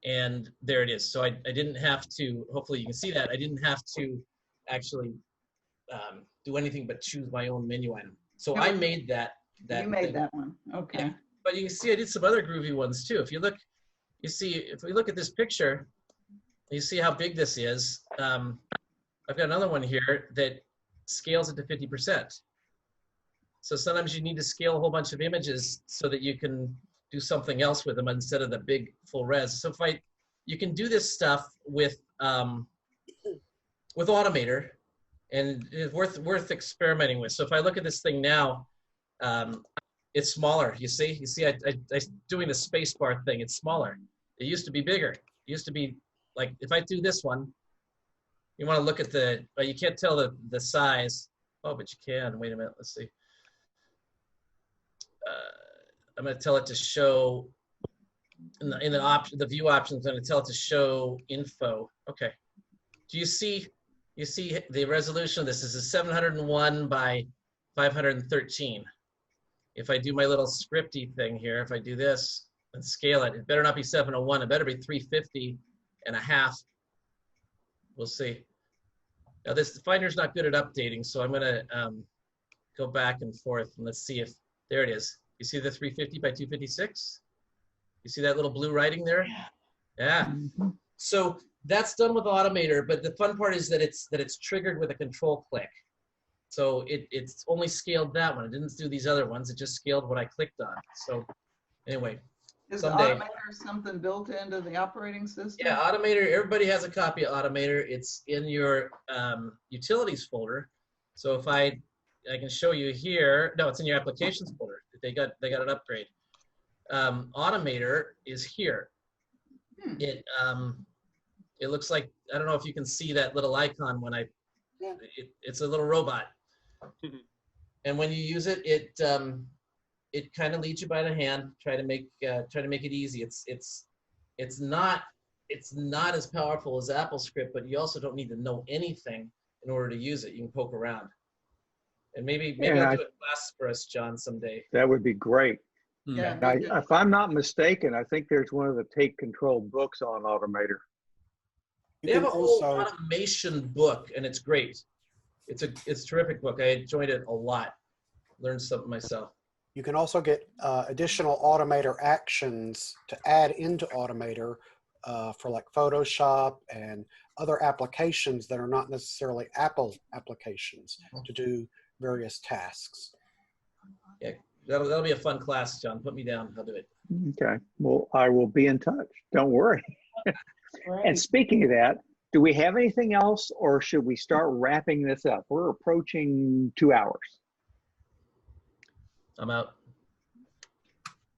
and there it is. So I didn't have to, hopefully you can see that, I didn't have to actually do anything but choose my own menu item. So I made that. You made that one, okay. Yeah. But you can see I did some other groovy ones too. If you look, you see, if we look at this picture, you see how big this is. I've got another one here that scales it to 50%. So sometimes you need to scale a whole bunch of images so that you can do something else with them instead of the big full res. So you can do this stuff with Automator, and it's worth experimenting with. So if I look at this thing now, it's smaller. You see I doing the space bar thing, it's smaller. It used to be bigger. It used to be like, if I do this one, you want to look at you can't tell the size. Oh, but you can. Wait a minute, let's see. I'm going to tell it to show in the view options. I'm going to tell it to show info. Okay. Do you see the resolution of this? This is 701 by 513. If I do my little scripty thing here, if I do this and scale it, it better not be 701. It better be 350 and a half. We'll see. Now the Finder's not good at updating, so I'm going to go back and forth and let's see if, there it is. You see the 350 by 256? You see that little blue writing there? Yeah. Mm-hmm. So that's done with Automator, but the fun part is that it's triggered with a control click. So it's only scaled that one. It didn't do these other ones. It just scaled what I clicked on. So anyway, is someday. Automator something built into the operating system? Yeah, Automator, everybody has a copy of Automator. It's in your utilities folder. So if I can show you here, no, it's in your applications folder. They got an upgrade. Automator is here. It looks like, I don't know if you can see that little icon when it's a little robot. And when you use it, it kind of leads you by the hand. Try to make it easy. It's not as powerful as AppleScript, but you also don't need to know anything in order to use it. You can poke around. And maybe I'll do a class for us, John, someday. That would be great. Yeah. If I'm not mistaken, I think there's one of the Take Control books on Automator. They have a whole automation book, and it's great. It's a terrific book. I enjoyed it a lot. Learned something myself. You can also get additional Automator actions to add into Automator for like Photoshop and other applications that are not necessarily Apple applications, to do various tasks. Yeah, that'll be a fun class, John. Put me down. I'll do it. Okay. Well, I will be in touch. Don't worry. And speaking of that, do we have anything else, or should we start wrapping this up? We're approaching 2 hours. I'm out.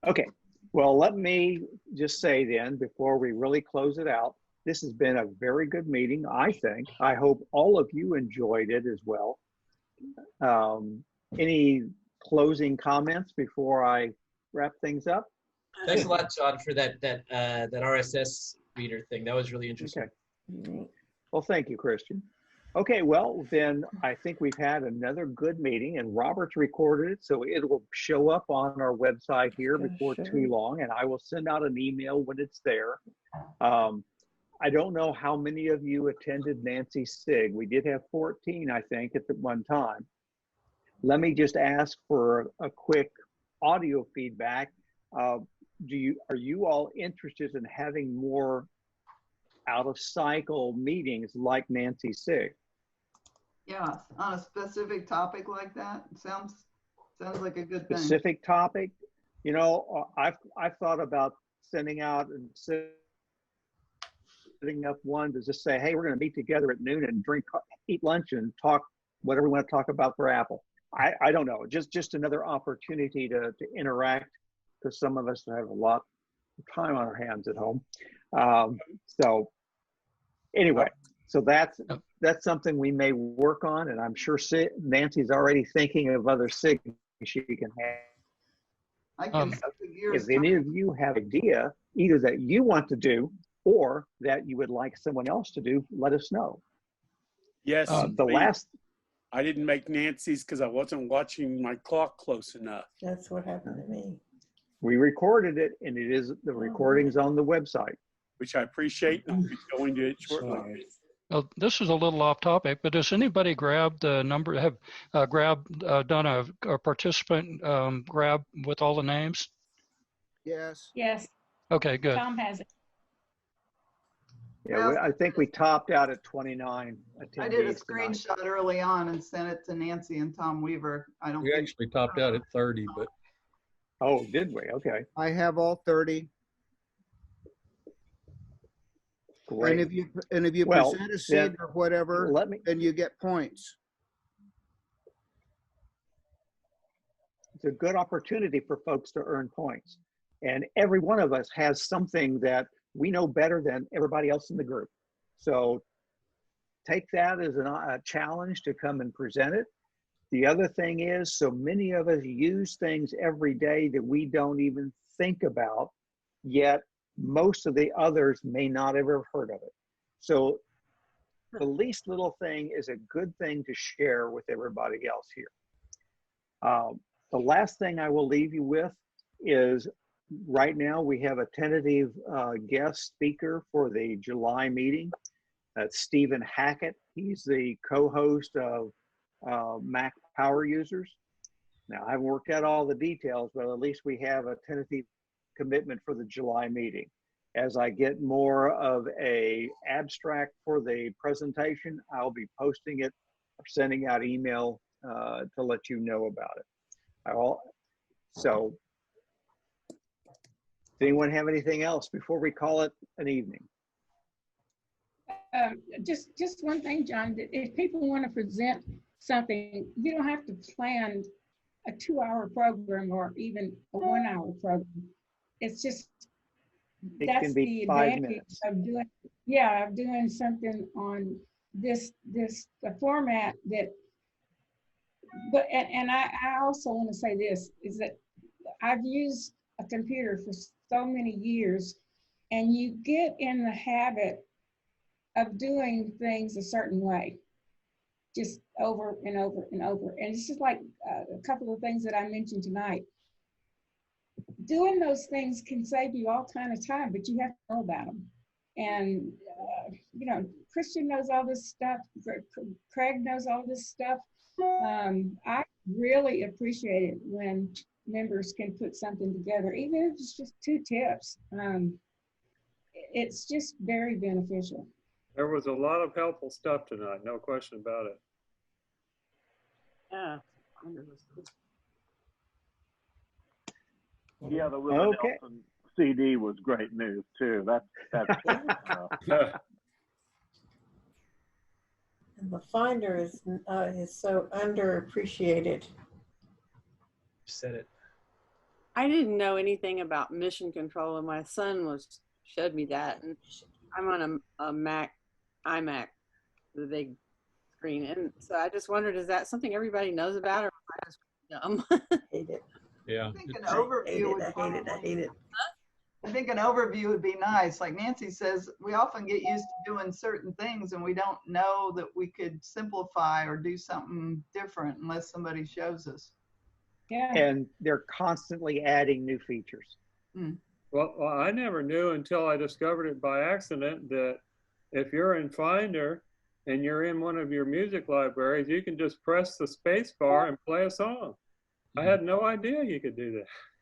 Okay. Well, let me just say then, before we really close it out, this has been a very good meeting, I think. I hope all of you enjoyed it as well. Any closing comments before I wrap things up? Thanks a lot, John, for that RSS reader thing. That was really interesting. Okay. Well, thank you, Christian. Okay, well, then I think we've had another good meeting, and Robert's recorded it, so it will show up on our website here before too long, and I will send out an email when it's there. I don't know how many of you attended Nancy's SIG. We did have 14, I think, at the one time. Let me just ask for a quick audio feedback. Are you all interested in having more out of cycle meetings like Nancy's SIG? Yeah, on a specific topic like that, sounds like a good thing. Specific topic, you know, I've thought about sending out and setting up one to just say, hey, we're going to meet together at noon and eat lunch and talk whatever we want to talk about for Apple. I don't know, just another opportunity to interact, because some of us have a lot of time on our hands at home. So anyway, so that's something we may work on, and I'm sure Nancy's already thinking of other SIG she can have. I can if any of you have an idea, either that you want to do or that you would like someone else to do, let us know. Yes. Last. I didn't make Nancy's because I wasn't watching my clock close enough. That's what happened to me. We recorded it, and the recording's on the website. Which I appreciate, and I'll be going to it shortly. Well, this is a little off topic, but has anybody grabbed the number, done a participant grab with all the names? Yes. Yes. Okay, good. Tom has it. Yeah, I think we topped out at 29 attendees. I did a screenshot early on and sent it to Nancy and Tom Weaver. We actually topped out at 30, but. Oh, did we? Okay. I have all 30. Great. And if you present a seat or whatever, then you get points. It's a good opportunity for folks to earn points. And every one of us has something that we know better than everybody else in the group. So take that as a challenge to come and present it. The other thing is, so many of us use things every day that we don't even think about, yet most of the others may not ever have heard of it. So the least little thing is a good thing to share with everybody else here. The last thing I will leave you with is, right now we have a tentative guest speaker for the July meeting. That's Stephen Hackett. He's the co-host of Mac Power Users. Now, I haven't worked out all the details, but at least we have a tentative commitment for the July meeting. As I get more of a abstract for the presentation, I'll be posting it or sending out email to let you know about it. So, does anyone have anything else before we call it an evening? Just one thing, John. If people want to present something, you don't have to plan a 2-hour program or even a 1-hour program. It's just that's the advantage of doing something on this format that. But and I also want to say this is that I've used a computer for so many years, and you get in the habit of doing things a certain way, just over and over and over. And it's just like a couple of things that I mentioned tonight. Doing those things can save you all kind of time, but you have to know about them. And, you know, Christian knows all this stuff. Craig knows all this stuff. I really appreciate it when members can put something together, even if it's just 2 tips. It's just very beneficial. There was a lot of helpful stuff tonight, no question about it. Yeah. Yeah, the Willie Nelson CD was great news too. That's And the Finder is so underappreciated. Said it. I didn't know anything about mission control, and my son showed me that. And I'm on a Mac, iMac, the big screen, and so I just wondered, is that something everybody knows about, or am I just dumb? Hate it. Yeah. I think an overview would I hate it. I think an overview would be nice. Like Nancy says, we often get used to doing certain things and we don't know that we could simplify or do something different unless somebody shows us. Yeah. And they're constantly adding new features. Mm. Well, I never knew until I discovered it by accident that if you're in Finder and you're in one of your music libraries, you can just press the space bar and play a song. I had no idea you could do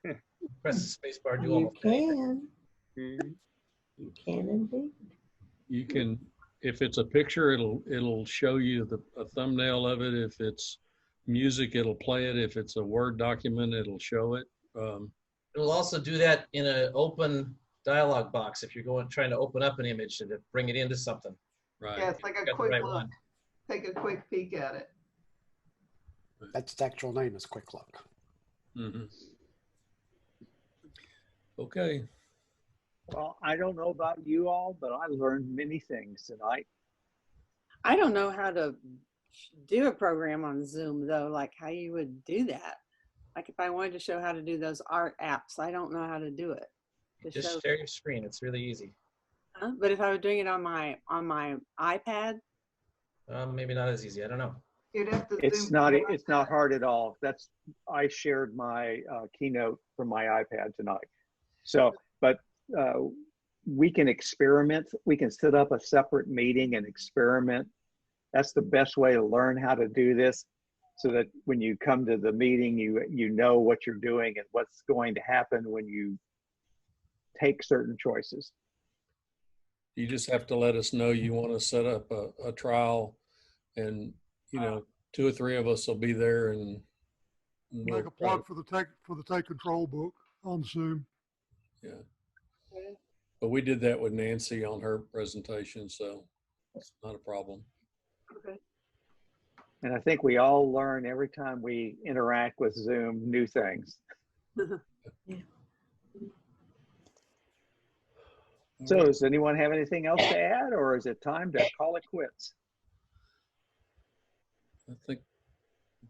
that. Press the space bar, do You almost can. Mhm. You can indeed. You can, if it's a picture, it'll show you a thumbnail of it. If it's music, it'll play it. If it's a Word document, it'll show it. It'll also do that in an open dialog box if you're trying to open up an image and bring it into something. Right. Yeah, it's like a quick look. Take a quick peek at it. That's its actual name is Quick Look. Mm-hmm. Okay. Well, I don't know about you all, but I learned many things tonight. I don't know how to do a program on Zoom though, like how you would do that. Like if I wanted to show how to do those art apps, I don't know how to do it. Just share your screen. It's really easy. Huh? But if I was doing it on my iPad, maybe not as easy. I don't know. It's not hard at all. I shared my keynote from my iPad tonight. So, but we can experiment. We can set up a separate meeting and experiment. That's the best way to learn how to do this, so that when you come to the meeting, you know what you're doing and what's going to happen when you take certain choices. You just have to let us know you want to set up a trial, and 2 or 3 of us will be there, and we'll make a plug for the take control book on Zoom. Yeah. But we did that with Nancy on her presentation, so it's not a problem. Okay. And I think we all learn every time we interact with Zoom new things. Yeah. So does anyone have anything else to add, or is it time to call it quits? I think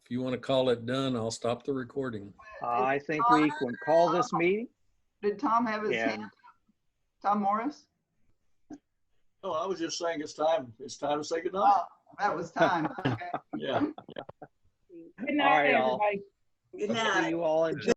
if you want to call it done, I'll stop the recording. I think we can call this meeting. Did Tom have his hand? Tom Morris? No, I was just saying it's time to say goodnight. Oh, that was time. Okay. Yeah. Good night, All right, everybody. Good night. You all enjoy